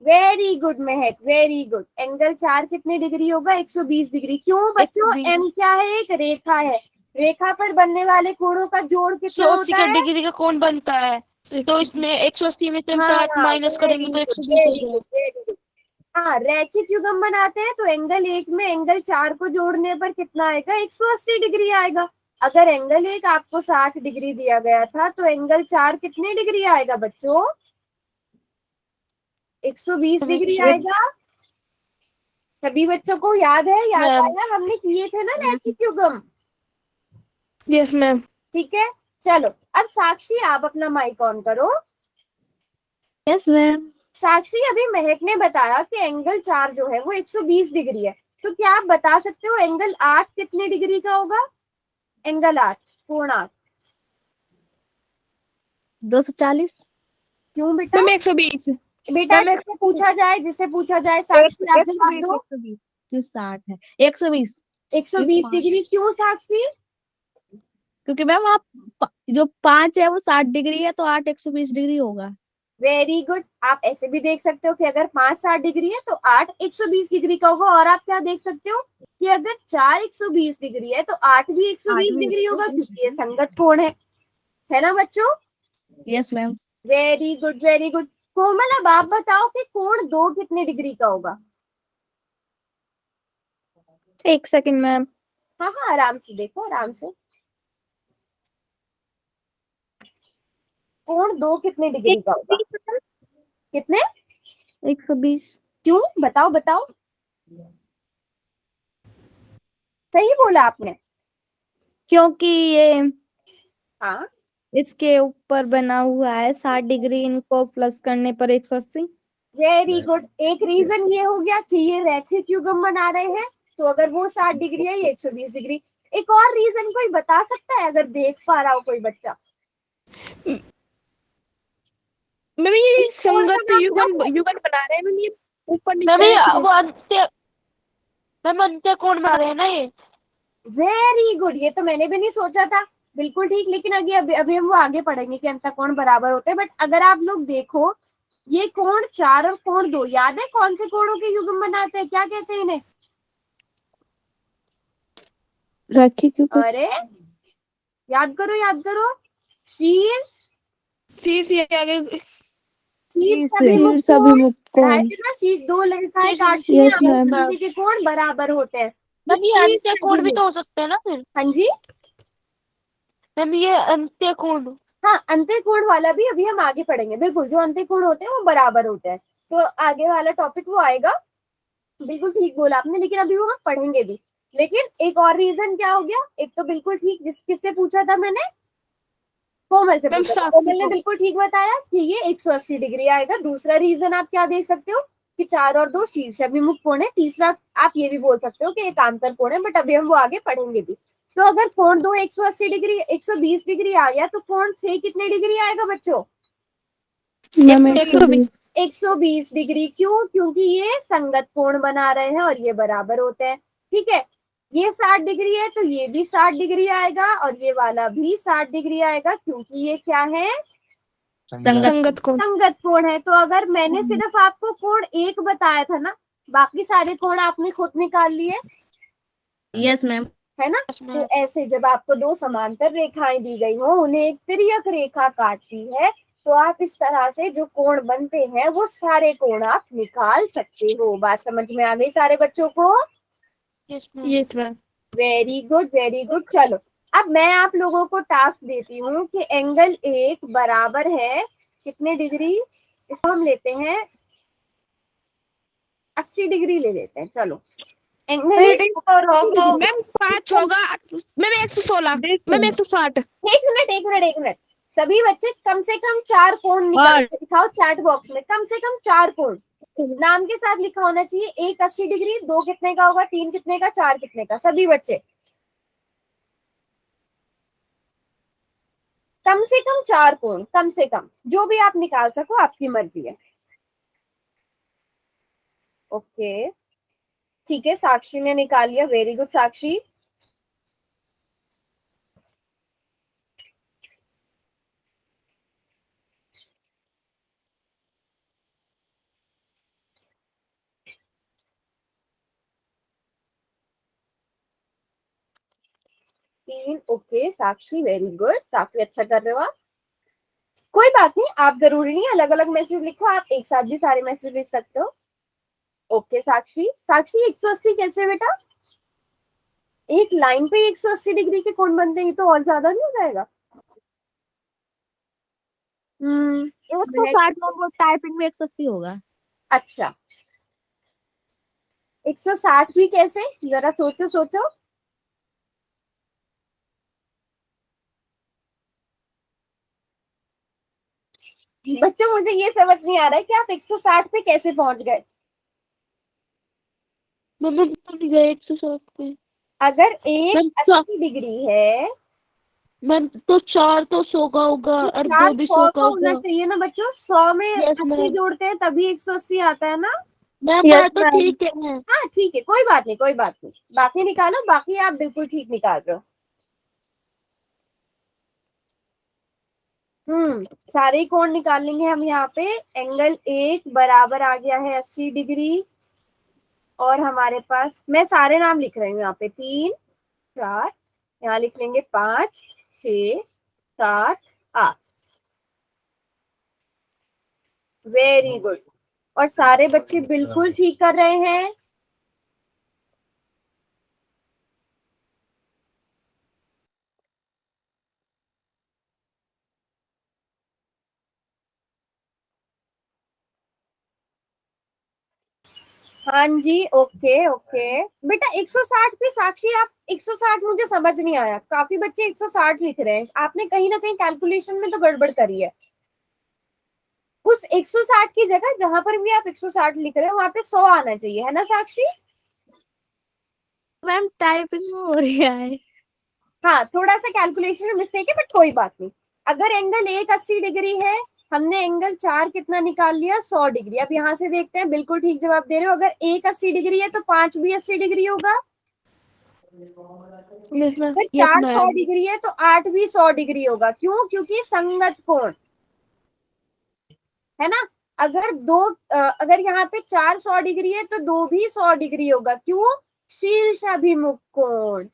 Very good Mehak, very good. Angle 4 कितने डिग्री होगा? 120 डिग्री। क्यों बच्चों?
120।
एम क्या है? एक रेखा है। रेखा पर बनने वाले कोणों का जोड़ कितना होता है?
डिग्री का कोण बनता है, तो इसमें 180 में से हम 60 माइनस करेंगे तो 120 हो जाएगा।
हाँ, रैखिक युग्म बनाते हैं तो एंगल 1 में एंगल 4 को जोड़ने पर कितना आएगा? 180 डिग्री आएगा। अगर एंगल 1 आपको 60 डिग्री दिया गया था तो एंगल 4 कितने डिग्री आएगा बच्चों? 120 डिग्री आएगा। सभी बच्चों को याद है? याद आया? हमने किए थे ना रैखिक युग्म।
Yes ma'am.
ठीक है, चलो अब साक्षी, आप अपना माइक ऑन करो।
Yes ma'am.
साक्षी, अभी महक ने बताया कि एंगल 4 जो है वो 120 डिग्री है, तो क्या आप बता सकते हो एंगल 8 कितने डिग्री का होगा? एंगल 8, कोण 8।
240।
क्यों बेटा?
मैम 120।
बेटा जिससे पूछा जाए, जिससे पूछा जाए। साक्षी, आप जवाब दो।
120 क्यों 60 है? 120।
120 डिग्री क्यों साक्षी?
क्योंकि मैम आप जो 5 है वो 60 डिग्री है, तो 8 120 डिग्री होगा।
Very good. आप ऐसे भी देख सकते हो कि अगर 5 60 डिग्री है तो 8 120 डिग्री का होगा। और आप क्या देख सकते हो कि अगर 4 120 डिग्री है तो 8 भी 120 डिग्री होगा, क्योंकि ये संगत कोण है ना बच्चों?
Yes ma'am.
Very good, very good. Komal, अब आप बताओ कि कोण 2 कितने डिग्री का होगा?
1 सेकंड मैम।
हाँ हाँ, आराम से देखो, आराम से। कोण 2 कितने डिग्री का होगा? कितने?
120।
क्यों? बताओ बताओ। सही बोला आपने।
क्योंकि ये
हाँ,
इसके ऊपर बना हुआ है 60 डिग्री, इनको प्लस करने पर 180।
Very good. एक रीजन ये हो गया कि ये रैखिक युग्म बना रहे हैं, तो अगर वो 60 डिग्री है, ये 120 डिग्री। एक और रीजन कोई बता सकता है अगर देख पा रहा हो कोई बच्चा?
मैम ये संगत युगल बना रहे हैं मैम, ये ऊपर नीचे
मैम अंत्य कोण बना रहे हैं ना ये।
Very good. ये तो मैंने भी नहीं सोचा था। बिल्कुल ठीक। लेकिन अभी हम वो आगे पढ़ेंगे कि अंतःकोण बराबर होते हैं। बट अगर आप लोग देखो, ये कोण 4 और कोण 2, याद है कौन से कोणों के युग्म बनाते हैं? क्या कहते हैं इन्हें?
रैखिक युग्म।
अरे याद करो, याद करो। शीर्ष,
सी आगे।
शीर्ष अभिमुख
शीर्ष अभिमुख
कोण।
कोण।
ना शीर्ष 2 रेखाएं काटती हैं,
यस मैम।
के कोण बराबर होते हैं।
मैम ये
शीर्ष
अंत्य कोण भी
अभिमुख।
तो हो सकते हैं ना फिर?
हाँ जी,
मैम ये अंत्य कोण।
हाँ अंत्य कोण वाला भी अभी हम आगे पढ़ेंगे। बिल्कुल, जो अंत्य कोण होते हैं वो बराबर होते हैं, तो आगे वाला टॉपिक वो आएगा। बिल्कुल ठीक बोला आपने, लेकिन अभी वो हम पढ़ेंगे भी। लेकिन एक और रीजन क्या हो गया, एक तो बिल्कुल ठीक, किससे पूछा था मैंने, कोमल से
मैम
पूछा था,
साक्षी
कोमल ने
को।
बिल्कुल ठीक बताया कि ये 180 डिग्री आएगा। दूसरा रीजन आप क्या दे सकते हो कि 4 और 2 शीर्ष अभिमुख कोण है। तीसरा आप ये भी बोल सकते हो कि एक आंतर कोण है, बट अभी हम वो आगे पढ़ेंगे भी। तो अगर कोण 2 180 डिग्री 120 डिग्री आ गया, तो कोण 6 कितने डिग्री आएगा बच्चों?
मैम
120।
120 डिग्री। क्यों? क्योंकि ये संगत कोण बना रहे हैं और ये बराबर होते हैं। ठीक है, ये 60 डिग्री है तो ये भी 60 डिग्री आएगा और ये वाला भी 60 डिग्री आएगा, क्योंकि ये क्या है,
संगत कोण।
संगत कोण है। तो अगर मैंने सिर्फ आपको कोण एक बताया था ना, बाकी सारे कोण आपने खुद निकाल लिए,
यस मैम।
है ना। तो ऐसे जब आपको दो समांतर रेखाएं दी गई हो, उन्हें एक तिर्यक रेखा काटती है, तो आप इस तरह से जो कोण बनते हैं वो सारे कोण आप निकाल सकते हो। बात समझ में आ गई सारे बच्चों को?
ये तो ma'am.
Very good, very good. चलो अब मैं आप लोगों को टास्क देती हूँ कि एंगल एक बराबर है कितने डिग्री, इसको हम लेते हैं 80 डिग्री ले लेते हैं। चलो एंगल
मैम 5 होगा। मैम 116। मैम 160।
एक मिनट, सभी बच्चे कम से कम 4 कोण निकाल के दिखाओ चैट बॉक्स में। कम से कम 4 कोण नाम के साथ लिखा होना चाहिए। एक 80 डिग्री, 2 कितने का होगा, 3 कितने का, 4 कितने का। सभी बच्चे कम से कम 4 कोण, कम से कम जो भी आप निकाल सको, आपकी मर्जी है। ओके ठीक है, साक्षी ने निकाल लिया। वेरी गुड साक्षी। तीन, ओके साक्षी वेरी गुड, काफी अच्छा कर रहे हो आप। कोई बात नहीं, आप जरूरी नहीं अलग अलग मैसेज लिखो, आप एक साथ भी सारे मैसेज लिख सकते हो। ओके साक्षी, साक्षी 180 कैसे बेटा? एक लाइन पे 180 डिग्री के कोण बनते हैं, तो और ज्यादा नहीं हो जाएगा?
160 में टाइपिंग में 180 होगा।
अच्छा 160 भी कैसे, जरा सोचो सोचो। बच्चों मुझे ये समझ नहीं आ रहा है कि आप 160 पे कैसे पहुंच गए।
मैम तो नहीं गए 160 पे।
अगर एक
मैम
80 डिग्री है,
मैम तो 4 तो 100 का होगा
तो
और
4
2 भी
100
100 का
का होना
होगा।
चाहिए ना बच्चों। 100 में
यस
80
मैम।
जोड़ते हैं तभी 180 आता है ना।
मैम बात तो ठीक है।
हाँ ठीक है, कोई बात नहीं, कोई बात नहीं। बाकी निकालो, बाकी आप बिल्कुल ठीक निकाल रहे हो। सारे ही कोण निकाल लेंगे हम यहाँ पे। एंगल एक बराबर आ गया है 80 डिग्री, और हमारे पास, मैं सारे नाम लिख रही हूँ यहाँ पे, 3 4, यहाँ लिख लेंगे 5 6 7 8। वेरी गुड, और सारे बच्चे बिल्कुल ठीक कर रहे हैं। हाँ जी, ओके ओके बेटा। 160 पे साक्षी आप 160, मुझे समझ नहीं आया। काफी बच्चे 160 लिख रहे हैं, आपने कहीं ना कहीं कैलकुलेशन में तो गड़बड़ करी है। उस 160 की जगह जहां पर भी आप 160 लिख रहे हो, वहां पे 100 आना चाहिए, है ना साक्षी?
मैम टाइपिंग में हो रहा है।
हाँ थोड़ा सा कैलकुलेशन में मिस्टेक है, बट कोई बात नहीं। अगर एंगल एक 80 डिग्री है, हमने एंगल 4 कितना निकाल लिया, 100 डिग्री। अब यहाँ से देखते हैं, बिल्कुल ठीक जवाब दे रहे हो। अगर एक 80 डिग्री है तो 5 भी 80 डिग्री होगा। अगर 4 100 डिग्री है तो 8 भी 100 डिग्री होगा। क्यों? क्योंकि संगत कोण, है ना। अगर यहाँ पे 4 100 डिग्री है तो 2 भी 100 डिग्री होगा। क्यों? शीर्ष अभिमुख कोण।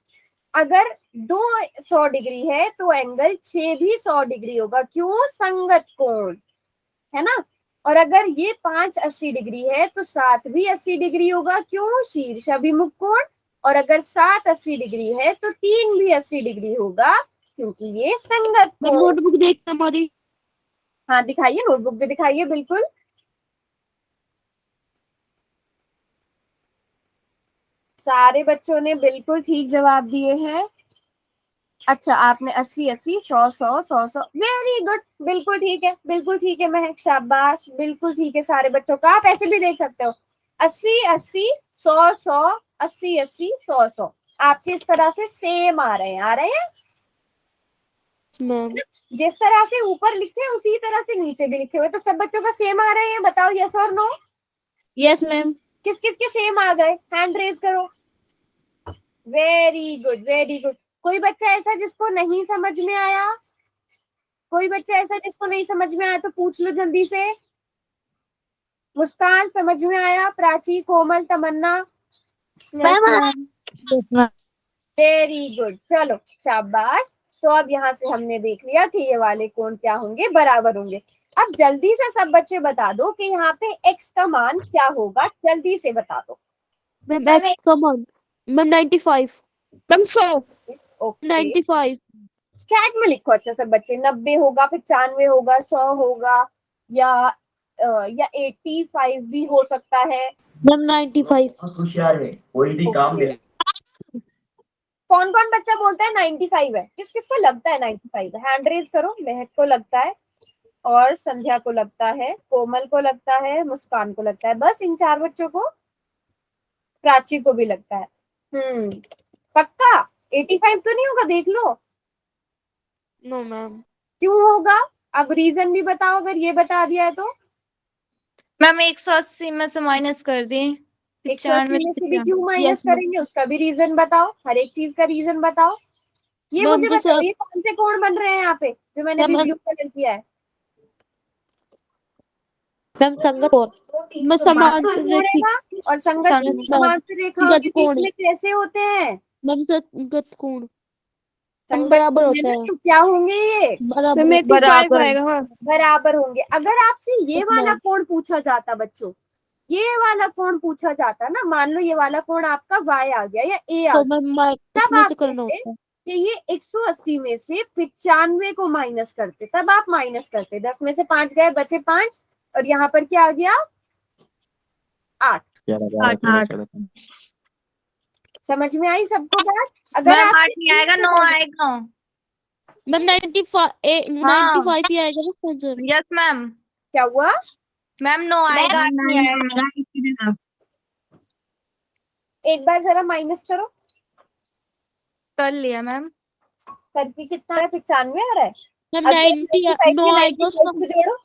अगर 2 100 डिग्री है तो एंगल 6 भी 100 डिग्री होगा। क्यों? संगत कोण, है ना। और अगर ये 5 80 डिग्री है तो 7 भी 80 डिग्री होगा। क्यों? शीर्ष अभिमुख कोण। और अगर 7 80 डिग्री है तो 3 भी 80 डिग्री होगा, क्योंकि ये संगत
मैं
कोण।
नोटबुक देखता हमारी।
हाँ दिखाइए, नोटबुक भी दिखाइए, बिल्कुल। सारे बच्चों ने बिल्कुल ठीक जवाब दिए हैं। अच्छा, आपने 80 80 100 100 100 100, वेरी गुड, बिल्कुल ठीक है, बिल्कुल ठीक है महक, शाबाश, बिल्कुल ठीक है सारे बच्चों का। आप ऐसे भी देख सकते हो 80 80 100 100 80 80 100 100, आपके इस तरह से सेम आ रहे हैं, आ रहे हैं।
मैम
जिस तरह से ऊपर लिखे हैं उसी तरह से नीचे भी लिखे हुए, तो सब बच्चों का सेम आ रहे हैं, बताओ यस और नो।
Yes ma'am.
किस किस के सेम आ गए, हैंड रेज करो। Very good, very good. कोई बच्चा ऐसा जिसको नहीं समझ में आया, कोई बच्चा ऐसा जिसको नहीं समझ में आया तो पूछ लो जल्दी से। मुस्कान समझ में आया, प्राची, कोमल, तमन्ना, वेरी गुड, चलो शाबाश। तो अब यहाँ से हमने देख लिया कि ये वाले कोण क्या होंगे, बराबर होंगे। अब जल्दी से सब बच्चे बता दो कि यहाँ पे x का मान क्या होगा, जल्दी से बता दो।
मैम एक्स का मान मैम 95।
मैम 100।
ओके,
95।
चैट में लिखो अच्छा सब बच्चे, 90 होगा, 95 होगा, 100 होगा, या 85 भी हो सकता है।
मैम 95।
कोई भी काम मिले।
कौन कौन बच्चा बोलता है 95 है, किस किस को लगता है 95 है, हैंड रेज करो। महक को लगता है, और संध्या को लगता है, कोमल को लगता है, मुस्कान को लगता है, बस इन 4 बच्चों को। प्राची को भी लगता है। पक्का 85 तो नहीं होगा, देख लो।
No ma'am.
क्यों होगा, अब रीजन भी बताओ, अगर ये बता दिया है तो।
मैम 180 में से माइनस कर दें,
180 में से भी क्यों माइनस
Yes, ma'am.
करेंगे, उसका भी रीजन बताओ, हर एक चीज का रीजन बताओ। ये
Ma'am,
मुझे
जैसे
बताओ, ये कौन से कोण बन रहे हैं यहाँ पे जो मैंने अभी
Ma'am,
ब्लू कलर किया है।
मैम संगत और मैं समान
कोण है, और संगत
संगत
समांतर रेखाओं के
कोण
बीच में कैसे होते हैं,
मैम संगत कोण
संगत
बराबर
कोण है
होता
ना,
है।
तो क्या होंगे ये,
बराबर
मैम 85 आएगा। हाँ
बराबर होंगे। अगर आपसे ये
Yes,
वाला
ma'am.
कोण पूछा जाता बच्चों, ये वाला कोण पूछा जाता ना, मान लो ये वाला कोण आपका y आ गया या a आ
तो
गया,
मैम
तब
उसमें
आप
से करना
कहते
होता है।
कि ये 180 में से 95 को माइनस करते, तब आप माइनस करते, 10 में से 5 गए, बचे 5, और यहाँ पर क्या आ गया 8।
8।
समझ में आई सबको बात। अगर
मैम
आप
8 नहीं आएगा, 9 आएगा।
मैम 95 ही आएगा ना आंसर।
Yes ma'am.
क्या हुआ,
मैम 9 आएगा, 8 नहीं आएगा।
एक बार जरा माइनस करो,
कर लिया मैम।
करके कितना आ रहा है, 95 आ रहा है।
मैम
अब
90 9 आएगा उसमें।
जोड़ो,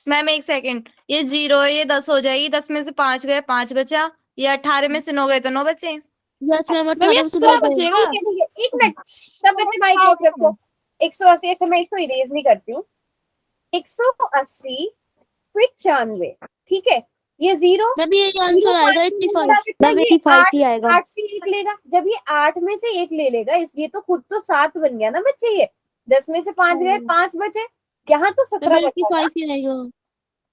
मैम एक सेकंड, ये 0 है, ये 10 हो जाएगी, 10 में से 5 गए, 5 बचा, ये 18 में से 9 गए तो 9 बचे।
यस मैम
मैम ये
18 से
17
9
बचेगा।
ठीक है, एक मिनट, सब बच्चे माइक ऑफ रखो। 180, अच्छा मैं इसको इरेज नहीं करती हूँ, 180 95, ठीक है, ये 0
मैम ये आंसर आएगा 85। मैम
ये
85 ही आएगा।
8 से 1 लेगा, जब ये 8 में से 1 ले लेगा, इसलिए तो खुद तो 7 बन गया ना बच्चे, ये 10 में से 5 गए, 5 बचे, यहाँ तो 17
मैम
बचा,
85 ही आएगा।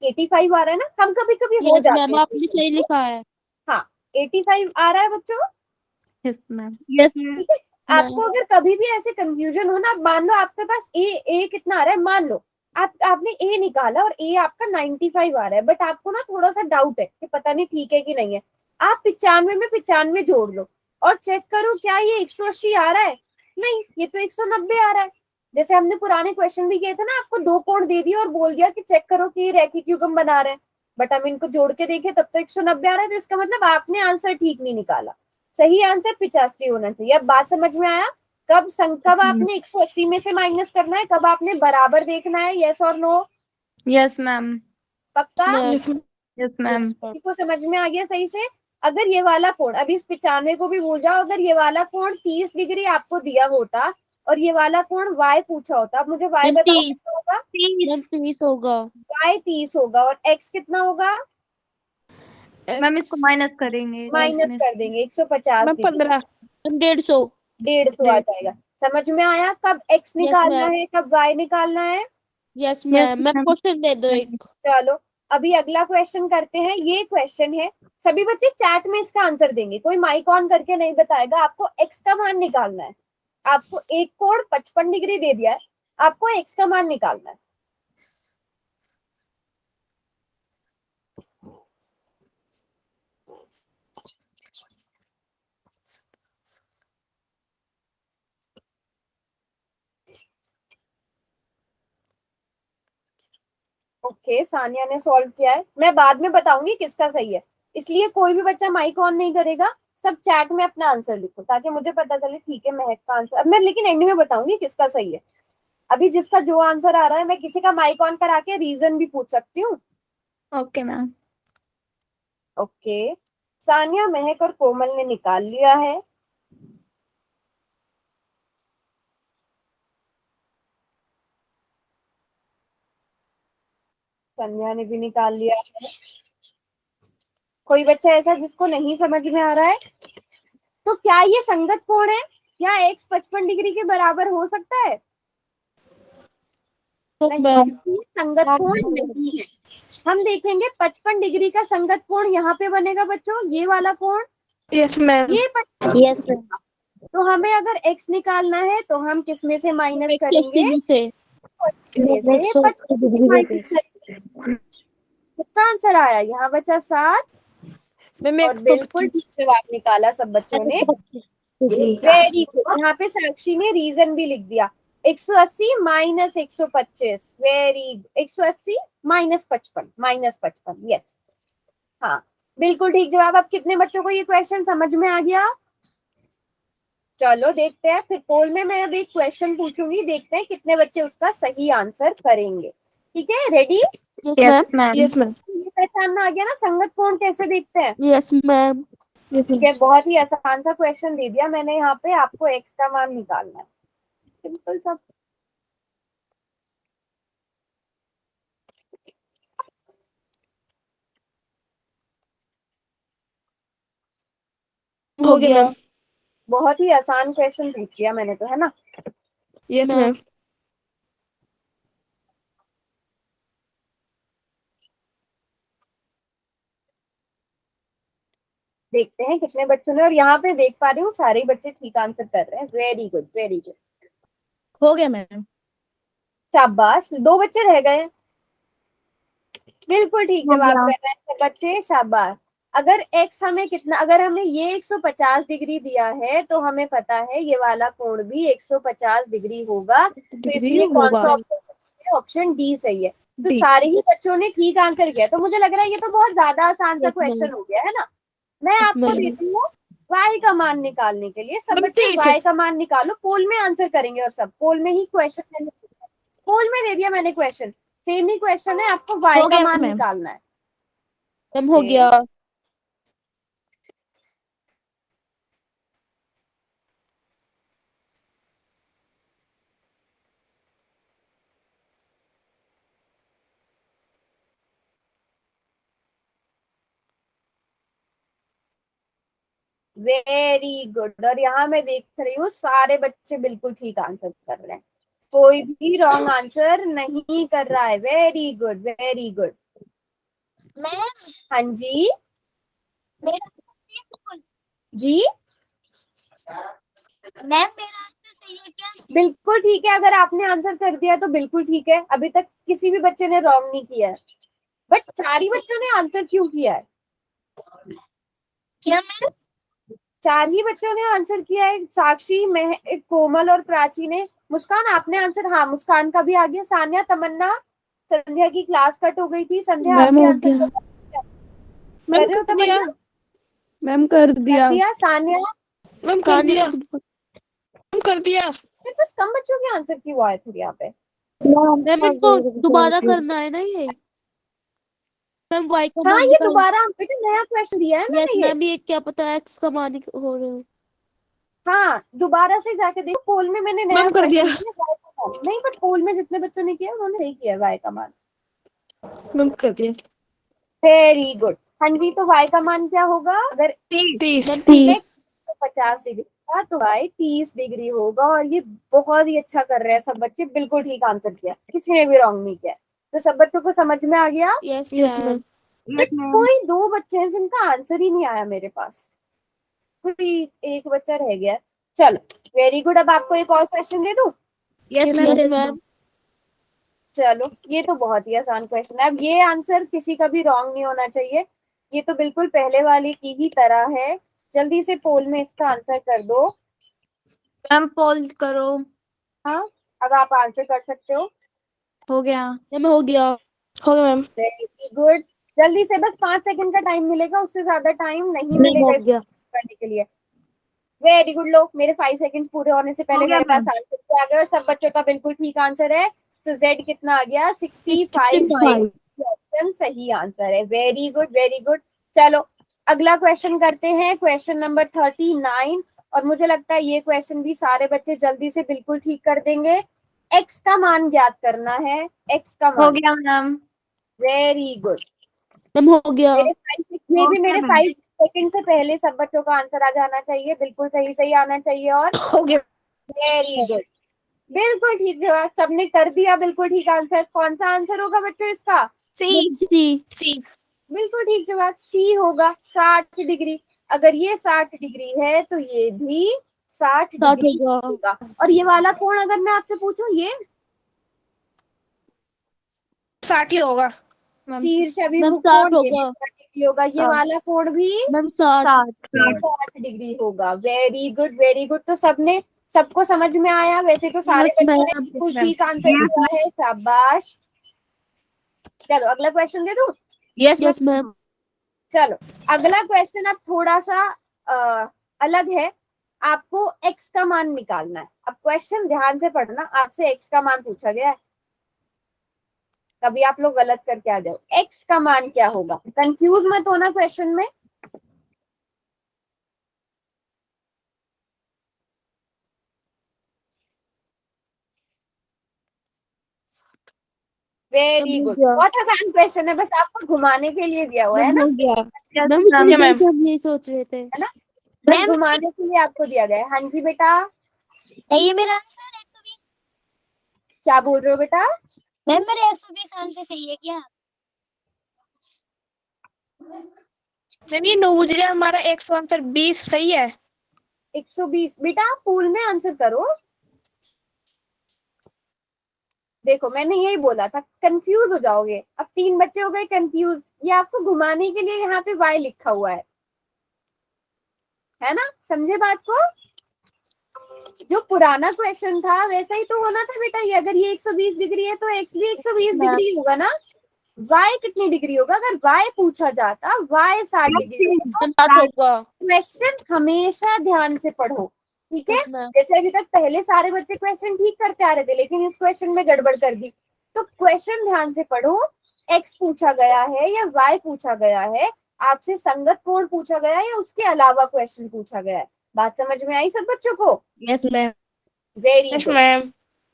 85 आ रहा है ना, हम कभी कभी हो
यस
जाते
मैम
हैं,
आपने सही लिखा है।
हाँ 85 आ रहा है बच्चों,
यस मैम।
यस
ठीक है। आपको अगर कभी भी ऐसे कंफ्यूजन हो ना, मान लो आपके पास ए कितना आ रहा है, मान लो आपने ए निकाला और ए आपका 95 आ रहा है, बट आपको ना थोड़ा सा डाउट है कि पता नहीं ठीक है कि नहीं है, आप 95 में 95 जोड़ लो और चेक करो क्या ये 180 आ रहा है, नहीं ये तो 190 आ रहा है। जैसे हमने पुराने क्वेश्चन भी किए थे ना, आपको 2 कोण दे दिए और बोल दिया कि चेक करो कि ये रैखिक युग्म बना रहे हैं, बट हम इनको जोड़ के देखे तब तो 190 आ रहा है, तो इसका मतलब आपने आंसर ठीक नहीं निकाला, सही आंसर 85 होना चाहिए। अब बात समझ में आया, कब आपने 180 में से माइनस करना है, कब आपने बराबर देखना है, यस और नो,
यस मैम।
पक्का,
यस मैम।
को समझ में आ गया सही से। अगर ये वाला कोण, अभी इस 95 को भी भूल जाओ, अगर ये वाला कोण 30 डिग्री आपको दिया होता और ये वाला कोण y पूछा होता, अब मुझे y बताओ कितना होगा,
30 होगा।
y 30 होगा, और x कितना होगा,
मैम इसको माइनस करेंगे,
माइनस कर देंगे 150
मैम
डिग्री,
15।
150।
150 आ जाएगा। समझ में आया, कब x निकालना
ma'am.
है, कब y निकालना है।
Yes ma'am. मैं क्वेश्चन दे दो एक।
चलो अभी अगला क्वेश्चन करते हैं। ये क्वेश्चन है, सभी बच्चे चैट में इसका आंसर देंगे, कोई माइक ऑन करके नहीं बताएगा। आपको एक्स का मान निकालना है। आपको एक कोण 55 डिग्री दे दिया है, आपको एक्स का मान निकालना है। ओके, सानिया ने सॉल्व किया है। मैं बाद में बताऊंगी किसका सही है, इसलिए कोई भी बच्चा माइक ऑन नहीं करेगा। सब चैट में अपना आंसर लिखो ताकि मुझे पता चले ठीक है महक का आंसर। अब मैं लेकिन एंड में बताऊंगी किसका सही है। अभी जिसका जो आंसर आ रहा है, मैं किसी का माइक ऑन करा के रीजन भी पूछ सकती हूँ।
Okay ma'am.
ओके, सानिया, महक और कोमल ने निकाल लिया है। संध्या ने भी निकाल लिया है। कोई बच्चा ऐसा जिसको नहीं समझ में आ रहा है? तो क्या ये संगत कोण है? क्या एक्स 55 डिग्री के बराबर हो सकता है?
तो
नहीं,
मैम
ये संगत कोण नहीं है। हम देखेंगे 55 डिग्री का संगत कोण यहाँ पे बनेगा बच्चों, ये वाला कोण,
यस मैम।
ये 55
यस मैम।
तो हमें अगर x निकालना है तो हम किस में से माइनस करेंगे?
डिग्री से
में से 55 माइनस करेंगे। कितना आंसर आया? यहाँ बचा 7
मैम
और बिल्कुल ठीक जवाब निकाला सब बच्चों ने। Very good. यहाँ पे साक्षी ने रीजन भी लिख दिया। 180 माइनस 125, वेरी 180 माइनस 55 यस, हाँ बिल्कुल ठीक जवाब। अब कितने बच्चों को ये क्वेश्चन समझ में आ गया? चलो देखते हैं। फिर पोल में मैं अभी क्वेश्चन पूछूंगी, देखते हैं कितने बच्चे उसका सही आंसर करेंगे। ठीक है, ready?
Yes ma'am.
Yes ma'am.
ये पहचानना आ गया ना संगत कोण कैसे देखते हैं?
Yes ma'am.
ठीक है, बहुत ही आसान सा क्वेश्चन दे दिया मैंने यहाँ पे। आपको एक्स का मान निकालना है, सिंपल सा।
हो गया मैम।
बहुत ही आसान क्वेश्चन पूछ लिया मैंने तो, है ना?
Yes ma'am.
देखते हैं कितने बच्चों ने, और यहाँ पे देख पा रही हूँ सारे बच्चे ठीक आंसर कर रहे हैं। वेरी गुड, वेरी गुड,
हो गया मैम।
शाबाश। 2 बच्चे रह गए, बिल्कुल ठीक जवाब कर रहे हैं बच्चे, शाबाश। अगर x हमें कितना, अगर हमें ये 150 डिग्री दिया है तो हमें पता है ये वाला कोण भी 150 डिग्री होगा। तो इसलिए कौन सा ऑप्शन? ऑप्शन डी सही है। तो सारे ही बच्चों ने ठीक आंसर किया। तो मुझे लग रहा है ये तो बहुत ज्यादा आसान सा क्वेश्चन हो गया, है ना? मैं आपको देती हूँ y का मान निकालने के लिए। सब बच्चे y का मान निकालो, पोल में आंसर करेंगे और सब पोल में ही क्वेश्चन, पोल में दे दिया मैंने क्वेश्चन, सेम ही क्वेश्चन है, आपको y का मान निकालना है।
मैम हो गया।
Very good. और यहाँ मैं देख रही हूँ सारे बच्चे बिल्कुल ठीक आंसर कर रहे हैं, कोई भी रॉन्ग आंसर नहीं कर रहा है। Very good, very good. हाँ जी जी,
मैम मेरा आंसर सही है क्या?
बिल्कुल ठीक है। अगर आपने आंसर कर दिया तो बिल्कुल ठीक है। अभी तक किसी भी बच्चे ने रॉन्ग नहीं किया है, बट 4 ही बच्चों ने आंसर क्यों किया है?
क्या मैम?
4 ही बच्चों ने आंसर किया है, साक्षी, कोमल और प्राची ने। मुस्कान आपने आंसर, हाँ मुस्कान का भी आ गया। सानिया, तमन्ना, संध्या की क्लास कट हो गई थी। संध्या आपके आंसर कर रहे हो? तमन्ना
मैम कर
दिया। सानिया
मैम कर दिया। मैम कर दिया।
फिर बस कम बच्चों के आंसर क्यों आए फिर यहाँ पे?
मैम इनको दोबारा करना है ना ये। मैम y का
हाँ
मान
ये दोबारा बेटा नया क्वेश्चन दिया है
यस
मैंने ये।
मैम, ये क्या पता x का मान हो रहे हो।
हाँ दोबारा से जाके देखो, पोल में मैंने नया
मैम कर दिया।
क्वेश्चन दिया y का मान। नहीं, बट पोल में जितने बच्चों ने किया उन्होंने सही किया y का मान।
मैम कर दिया।
Very good. हाँ जी, तो y का मान क्या होगा? अगर
30।
50 डिग्री था तो y 30 डिग्री होगा। और ये बहुत ही अच्छा कर रहे हैं सब बच्चे, बिल्कुल ठीक आंसर किया, किसी ने भी रॉन्ग नहीं किया। तो सब बच्चों को समझ में आ गया?
Yes
yes
ma'am.
Ma'am.
But कोई 2 बच्चे हैं जिनका आंसर ही नहीं आया मेरे पास, कोई एक बच्चा रह गया। चलो वेरी गुड। अब आपको एक और क्वेश्चन दे दूं?
Yes
Yes,
ma'am,
yes
they दो।
मैम।
चलो ये तो बहुत ही आसान क्वेश्चन है। अब ये आंसर किसी का भी रॉन्ग नहीं होना चाहिए, ये तो बिल्कुल पहले वाले की ही तरह है। जल्दी से पोल में इसका आंसर कर दो।
मैम पोल करो।
हाँ अब आप आंसर कर सकते हो।
हो गया।
मैम हो गया।
हो गया मैम।
Very good. जल्दी से, बस 5 सेकंड का टाइम मिलेगा, उससे ज्यादा टाइम नहीं
मैम हो
मिलेगा इसको
गया।
करने के लिए। Very good. लो मेरे 5 सेकंड्स पूरे होने से पहले मेरे पास आंसर भी आ गया और सब बच्चों का बिल्कुल ठीक आंसर है। तो जेड कितना आ गया? 65।
65।
ऑप्शन सही आंसर है। Very good very good. चलो अगला क्वेश्चन करते हैं, क्वेश्चन नंबर 39। और मुझे लगता है ये क्वेश्चन भी सारे बच्चे जल्दी से बिल्कुल ठीक कर देंगे। एक्स का मान ज्ञात करना है, एक्स का
हो
मान।
गया मैम।
Very good.
मैम हो गया।
मे भी मेरे 5 सेकंड से पहले सब बच्चों का आंसर आ जाना चाहिए, बिल्कुल सही सही आना चाहिए। और
हो गया।
वेरी गुड, बिल्कुल ठीक जवाब, सबने कर दिया बिल्कुल ठीक आंसर। कौन सा आंसर होगा बच्चों इसका?
सी।
सी।
सी।
बिल्कुल ठीक जवाब सी होगा, 60 डिग्री। अगर ये 60 डिग्री है तो ये भी 60
60
डिग्री
होगा।
होगा। और ये वाला कोण अगर मैं आपसे पूछूं, ये
60 ही होगा।
मैम
शीर्ष
मैम
अभिमुख
60
कोण, ये भी
होगा।
60 डिग्री होगा। ये
60।
वाला कोण भी
मैम 60।
60 डिग्री होगा। Very good very good. तो सबने, सबको समझ में आया? वैसे तो सारे
यस
बच्चों ने
मैम।
बिल्कुल ठीक आंसर दिया है, शाबाश। चलो अगला क्वेश्चन दे दूं?
Yes yes ma'am.
चलो अगला क्वेश्चन अब थोड़ा सा अलग है। आपको एक्स का मान निकालना है। अब क्वेश्चन ध्यान से पढ़ना, आपसे एक्स का मान पूछा गया है, कभी आप लोग गलत करके आ जाओ। एक्स का मान क्या होगा? कंफ्यूज मत होना क्वेश्चन में। वेरी
मैम हो
गुड।
गया।
बहुत आसान क्वेश्चन है, बस आपको घुमाने के लिए दिया हुआ है
मैम
ना,
हो गया।
Yes
ma'am
ma'am.
इतनी
मैम।
देर से हम यही सोच रहे थे।
है ना? बस घुमाने के लिए आपको दिया गया है। हाँ जी बेटा,
ये मेरा आंसर 120।
क्या बोल रहे हो बेटा?
मैम मेरे 120 आंसर सही है क्या?
मैम ये 9 बज रहा है, हमारा 120 सही है।
120 बेटा, आप पूल में आंसर करो। देखो मैंने यही बोला था, कंफ्यूज हो जाओगे। अब 3 बच्चे हो गए कंफ्यूज। ये आपको घुमाने के लिए यहाँ पे वाई लिखा हुआ है ना? समझे बात को? जो पुराना क्वेश्चन था वैसा ही तो होना था बेटा। ये अगर ये 120 डिग्री है तो एक्स भी 120 डिग्री होगा ना। वाई कितनी डिग्री होगा? अगर वाई पूछा जाता, वाई 60 डिग्री होगा।
मैम 60 होगा।
क्वेश्चन हमेशा ध्यान से पढ़ो, ठीक है?
Yes ma'am.
जैसे अभी तक पहले सारे बच्चे क्वेश्चन ठीक करते आ रहे थे, लेकिन इस क्वेश्चन में गड़बड़ कर दी। तो क्वेश्चन ध्यान से पढ़ो। एक्स पूछा गया है या वाई पूछा गया है, आपसे संगत कोण पूछा गया है या उसके अलावा क्वेश्चन पूछा गया है? बात समझ में आई सब बच्चों को?
Yes ma'am.
Very
yes
good.
Ma'am.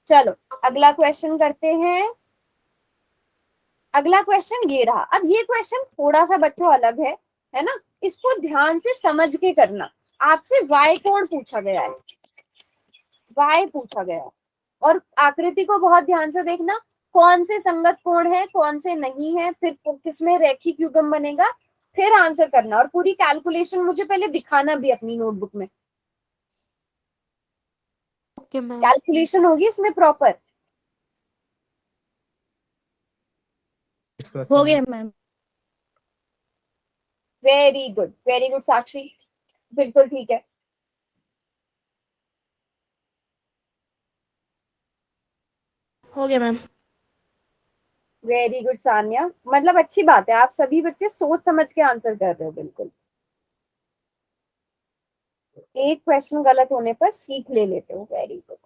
चलो अगला क्वेश्चन करते हैं। अगला क्वेश्चन ये रहा। अब ये क्वेश्चन थोड़ा सा बच्चों अलग है ना? इसको ध्यान से समझ के करना। आपसे वाई कोण पूछा गया है, वाई पूछा गया है। और आकृति को बहुत ध्यान से देखना, कौन से संगत कोण है, कौन से नहीं है, फिर किसमें रैखिक युग्म बनेगा, फिर आंसर करना। और पूरी कैलकुलेशन मुझे पहले दिखाना भी अपनी नोटबुक में।
Okay ma'am.
कैलकुलेशन होगी इसमें प्रॉपर।
हो गया मैम।
वेरी गुड साक्षी, बिल्कुल ठीक है।
हो गया मैम।
वेरी गुड सान्या, मतलब अच्छी बात है, आप सभी बच्चे सोच समझ के आंसर कर रहे हो। बिल्कुल, एक क्वेश्चन गलत होने पर सीख ले लेते हो। Very good.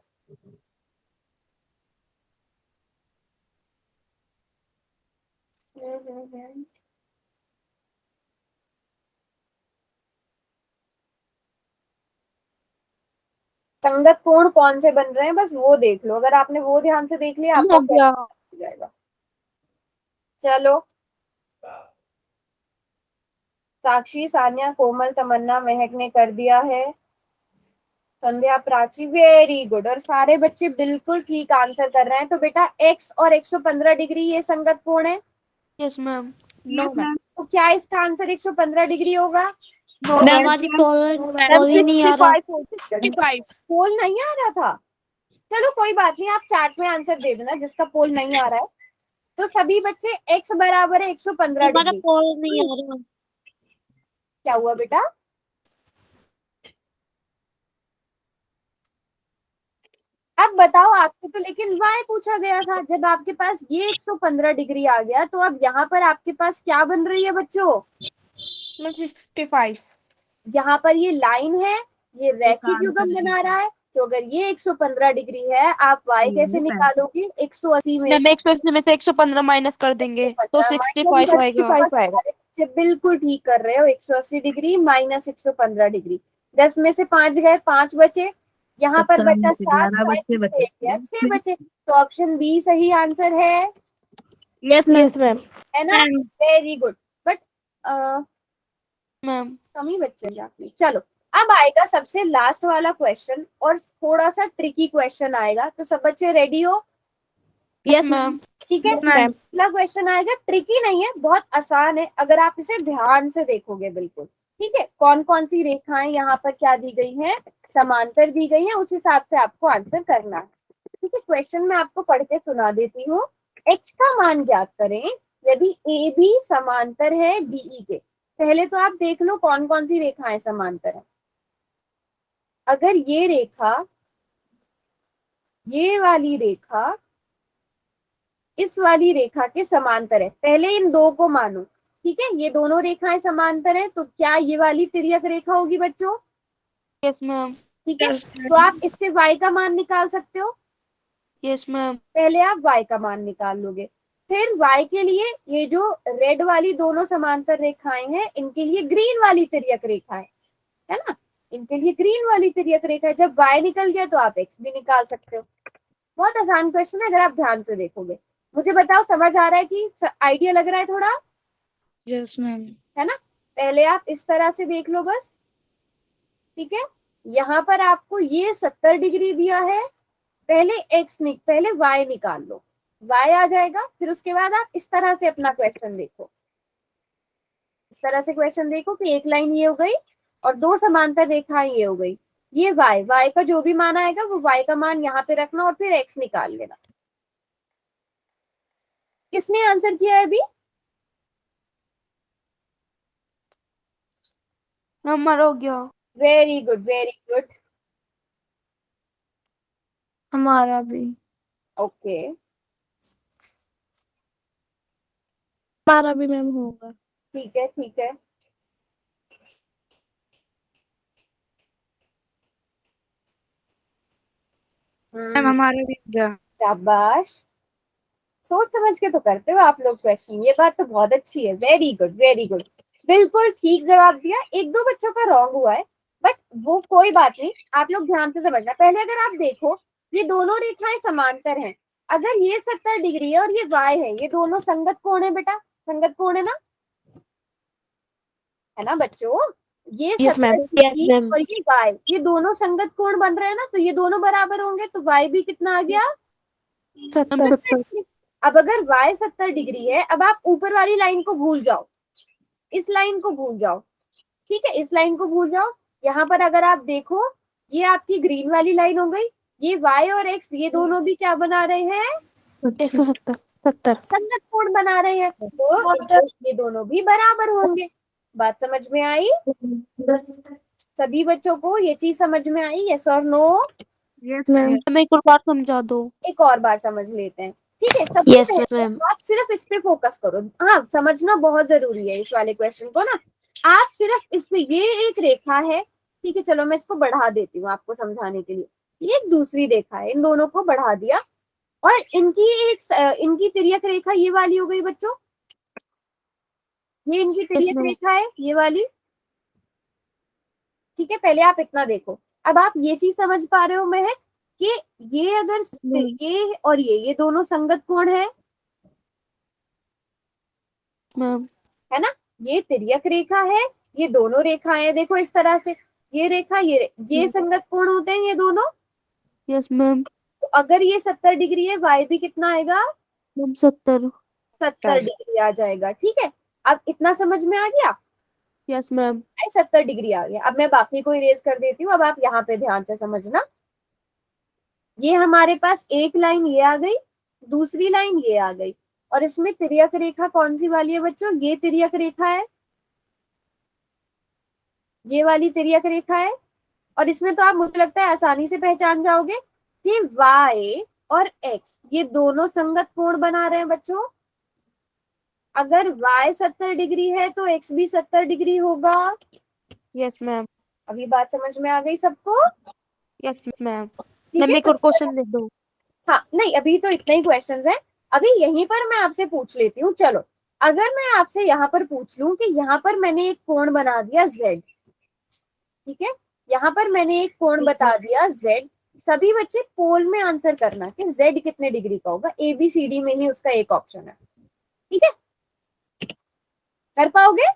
संगत कोण कौन से बन रहे हैं, बस वो देख लो। अगर आपने वो ध्यान से देख लिया,
मैम
आपका
हो गया।
हो जाएगा। चलो साक्षी, सान्या, कोमल, तमन्ना, महक ने कर दिया है। संध्या, प्राची, वेरी गुड। और सारे बच्चे बिल्कुल ठीक आंसर कर रहे हैं। तो बेटा x और 115 डिग्री ये संगत कोण है,
यस मैम। No ma'am.
तो क्या इसका आंसर 115 डिग्री होगा?
मैम आज पोल ही नहीं आ रहा।
65।
पोल नहीं आ रहा था? चलो कोई बात नहीं, आप चार्ट में आंसर दे देना जिसका पोल नहीं आ रहा है। तो सभी बच्चे x बराबर है 115
हमारा
डिग्री।
पोल नहीं आ रहा।
क्या हुआ बेटा? अब बताओ, आपको तो लेकिन y पूछा गया था। जब आपके पास ये 115 डिग्री आ गया तो अब यहाँ पर आपके पास क्या बन रही है बच्चों?
मैम 65।
यहाँ पर ये लाइन है, ये रैखिक युग्म बना रहा है। तो अगर ये 115 डिग्री है, आप y कैसे निकालोगे? 180 में
मैम
से
180 में से 115 माइनस कर देंगे तो 65 आएगा।
बच्चे बिल्कुल ठीक कर रहे हो। 180 डिग्री माइनस 115 डिग्री, 10 में से 5 गए, 5 बचे। यहाँ पर बचा 7, 6 बचे। तो ऑप्शन बी सही आंसर है
यस
यस मैम।
है ना? Very good. बट
मैम
कम ही बच्चे हैं आपने। चलो अब आएगा सबसे लास्ट वाला क्वेश्चन, और थोड़ा सा ट्रिकी क्वेश्चन आएगा। तो सब बच्चे रेडी हो?
Yes ma'am.
ठीक है।
मैम
अगला क्वेश्चन आएगा, ट्रिकी नहीं है, बहुत आसान है अगर आप इसे ध्यान से देखोगे। बिल्कुल ठीक है। कौन कौन सी रेखाएं यहाँ पर क्या दी गई हैं, समांतर दी गई है, उस हिसाब से आपको आंसर करना है। ठीक है। क्वेश्चन मैं आपको पढ़ के सुना देती हूँ। x का मान ज्ञात करें यदि ए बी समांतर है डीई के। पहले तो आप देख लो कौन कौन सी रेखाएं समांतर है। अगर ये रेखा, ये वाली रेखा इस वाली रेखा के समांतर है, पहले इन दो को मानो। ठीक है। ये दोनों रेखाएं समांतर है, तो क्या ये वाली तिर्यक रेखा होगी बच्चों?
Yes ma'am.
ठीक है। तो आप इससे y का मान निकाल सकते हो।
Yes ma'am.
पहले आप y का मान निकाल लोगे, फिर y के लिए ये जो रेड वाली दोनों समांतर रेखाएं हैं, इनके लिए ग्रीन वाली तिर्यक रेखा है ना, इनके लिए ग्रीन वाली तिर्यक रेखा है। जब y निकल गया तो आप x भी निकाल सकते हो। बहुत आसान क्वेश्चन है अगर आप ध्यान से देखोगे। मुझे बताओ, समझ आ रहा है कि आइडिया लग रहा है थोड़ा?
Yes ma'am.
है ना? पहले आप इस तरह से देख लो बस। ठीक है। यहाँ पर आपको ये 70 डिग्री दिया है। पहले पहले y निकाल लो, y आ जाएगा। फिर उसके बाद आप इस तरह से अपना क्वेश्चन देखो। इस तरह से क्वेश्चन देखो कि एक लाइन ये हो गई और दो समांतर रेखाएं ये हो गई। ये y का जो भी मान आएगा वो y का मान यहाँ पे रखना और फिर x निकाल लेना। किसने आंसर किया है अभी?
हमारा हो गया।
Very good, very good.
हमारा भी।
ओके।
हमारा भी मैम होगा।
ठीक है, ठीक है।
हमारा भी हो गया।
शाबाश। सोच समझ के तो करते हो आप लोग क्वेश्चन, ये बात तो बहुत अच्छी है। Very good, very good. बिल्कुल ठीक जवाब दिया। एक दो बच्चों का रॉन्ग हुआ है, बट वो कोई बात नहीं, आप लोग ध्यान से समझना। पहले अगर आप देखो, ये दोनों रेखाएं समांतर हैं। अगर ये 70 डिग्री है और ये y है, ये दोनों संगत कोण है बेटा, संगत कोण है ना, है ना बच्चों? ये
Yes,
70
ma'am.
Degree
Yes, ma'am.
और ये y, ये दोनों संगत कोण बन रहे हैं ना, तो ये दोनों बराबर होंगे। तो y भी कितना आ गया?
70।
अब अगर y 70 डिग्री है, अब आप ऊपर वाली लाइन को भूल जाओ, इस लाइन को भूल जाओ। ठीक है, इस लाइन को भूल जाओ। यहाँ पर अगर आप देखो, ये आपकी ग्रीन वाली लाइन हो गई। ये y और x ये दोनों भी क्या बना रहे हैं?
170।
संगत कोण बना रहे हैं। तो ये दोनों भी बराबर होंगे। बात समझ में आई? सभी बच्चों को ये चीज समझ में आई? यस और नो?
Yes ma'am. हमें एक और बार समझा दो।
एक और बार समझ लेते हैं। ठीक है, सब
Yes, ma'am.
आप सिर्फ इस पे फोकस करो। हाँ, समझना बहुत जरूरी है इस वाले क्वेश्चन को ना। आप सिर्फ इस पे, ये एक रेखा है। ठीक है, चलो मैं इसको बढ़ा देती हूँ आपको समझाने के लिए। ये एक दूसरी रेखा है, इन दोनों को बढ़ा दिया और इनकी तिर्यक रेखा ये वाली हो गई बच्चों। ये इनकी तिर्यक
ma'am.
रेखा है, ये वाली। ठीक है, पहले आप इतना देखो। अब आप ये चीज समझ पा रहे हो महक कि ये अगर ये और ये दोनों संगत कोण है
मैम।
है ना? ये तिर्यक रेखा है, ये दोनों रेखाएं देखो इस तरह से। ये रेखा ये संगत कोण होते हैं ये दोनों।
Yes ma'am.
तो अगर ये 70 डिग्री है, y भी कितना आएगा?
मैम 70।
70 डिग्री आ जाएगा। ठीक है, अब इतना समझ में आ गया?
Yes ma'am.
70 डिग्री आ गया। अब मैं बाकी को इरेज कर देती हूँ, अब आप यहाँ पे ध्यान से समझना। ये हमारे पास एक लाइन ये आ गई, दूसरी लाइन ये आ गई, और इसमें तिर्यक रेखा कौन सी वाली है बच्चों? ये तिर्यक रेखा है, ये वाली तिर्यक रेखा है। और इसमें तो आप मुझे लगता है आसानी से पहचान जाओगे कि y और x ये दोनों संगत कोण बना रहे हैं बच्चों। अगर y 70 डिग्री है तो x भी 70 डिग्री होगा।
Yes ma'am.
अभी बात समझ में आ गई सबको?
Yes ma'am.
ठीक
मैम
है,
एक और क्वेश्चन लिख दो।
हाँ नहीं, अभी तो इतने ही क्वेश्चंस हैं। अभी यहीं पर मैं आपसे पूछ लेती हूँ। चलो, अगर मैं आपसे यहाँ पर पूछ लूं कि यहाँ पर मैंने एक कोण बना दिया z, ठीक है, यहाँ पर मैंने एक कोण बता दिया z। सभी बच्चे पोल में आंसर करना कि z कितने डिग्री का होगा। ABCD में ही उसका एक ऑप्शन है। ठीक है, कर पाओगे?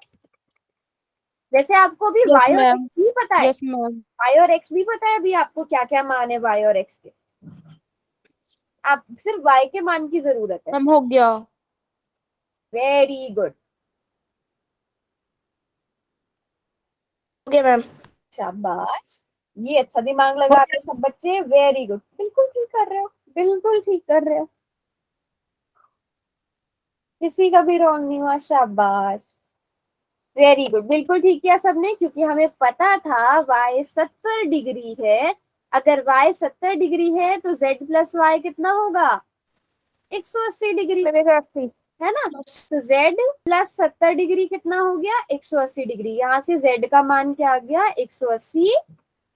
जैसे आपको भी
Yes,
y और
ma'am.
x भी पता है,
यस मैम।
y और x भी पता है अभी आपको क्या क्या मान है y और x के। आप सिर्फ y के मान की जरूरत है।
मैम हो गया।
Very good,
okay ma'am.
शाबाश, ये अच्छा दिमाग लगा रहे हो सब बच्चे। वेरी गुड, बिल्कुल ठीक कर रहे हो, बिल्कुल ठीक कर रहे हो, किसी का भी रॉन्ग नहीं हुआ। शाबाश, वेरी गुड, बिल्कुल ठीक किया सबने, क्योंकि हमें पता था y 70 डिग्री है। अगर y 70 डिग्री है तो z प्लस y कितना होगा? 180 डिग्री, है ना। तो z प्लस 70 डिग्री कितना हो गया? 180 डिग्री। यहाँ से z का मान क्या आ गया? 180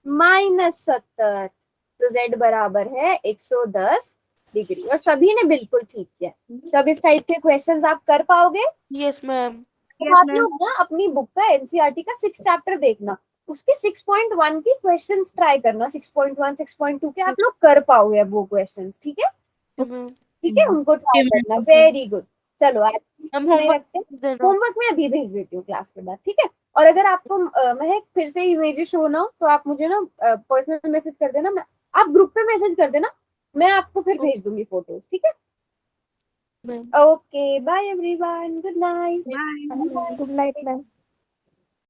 माइनस 70, तो z बराबर है 110 डिग्री। और सभी ने बिल्कुल ठीक किया। तो अब इस टाइप के क्वेश्चंस आप कर पाओगे।
Yes ma'am.
तो आप लोग ना अपनी बुक का एनसीईआरटी का 6 चैप्टर देखना, उसके 6.1 की क्वेश्चंस ट्राई करना। 6.1 6.2 के आप लोग कर पाओगे अब वो क्वेश्चंस। ठीक है, ठीक है, उनको ट्राई करना। Very good. चलो आज नहीं रखते, होमवर्क में अभी भेज देती हूँ क्लास के बाद। ठीक है, और अगर आपको महक फिर से इमेजेस शो ना हो तो आप मुझे ना पर्सनल मैसेज कर देना, आप ग्रुप पे मैसेज कर देना, मैं आपको फिर भेज दूंगी फोटोज। ठीक है, okay, bye everyone, good night.
Good night ma'am.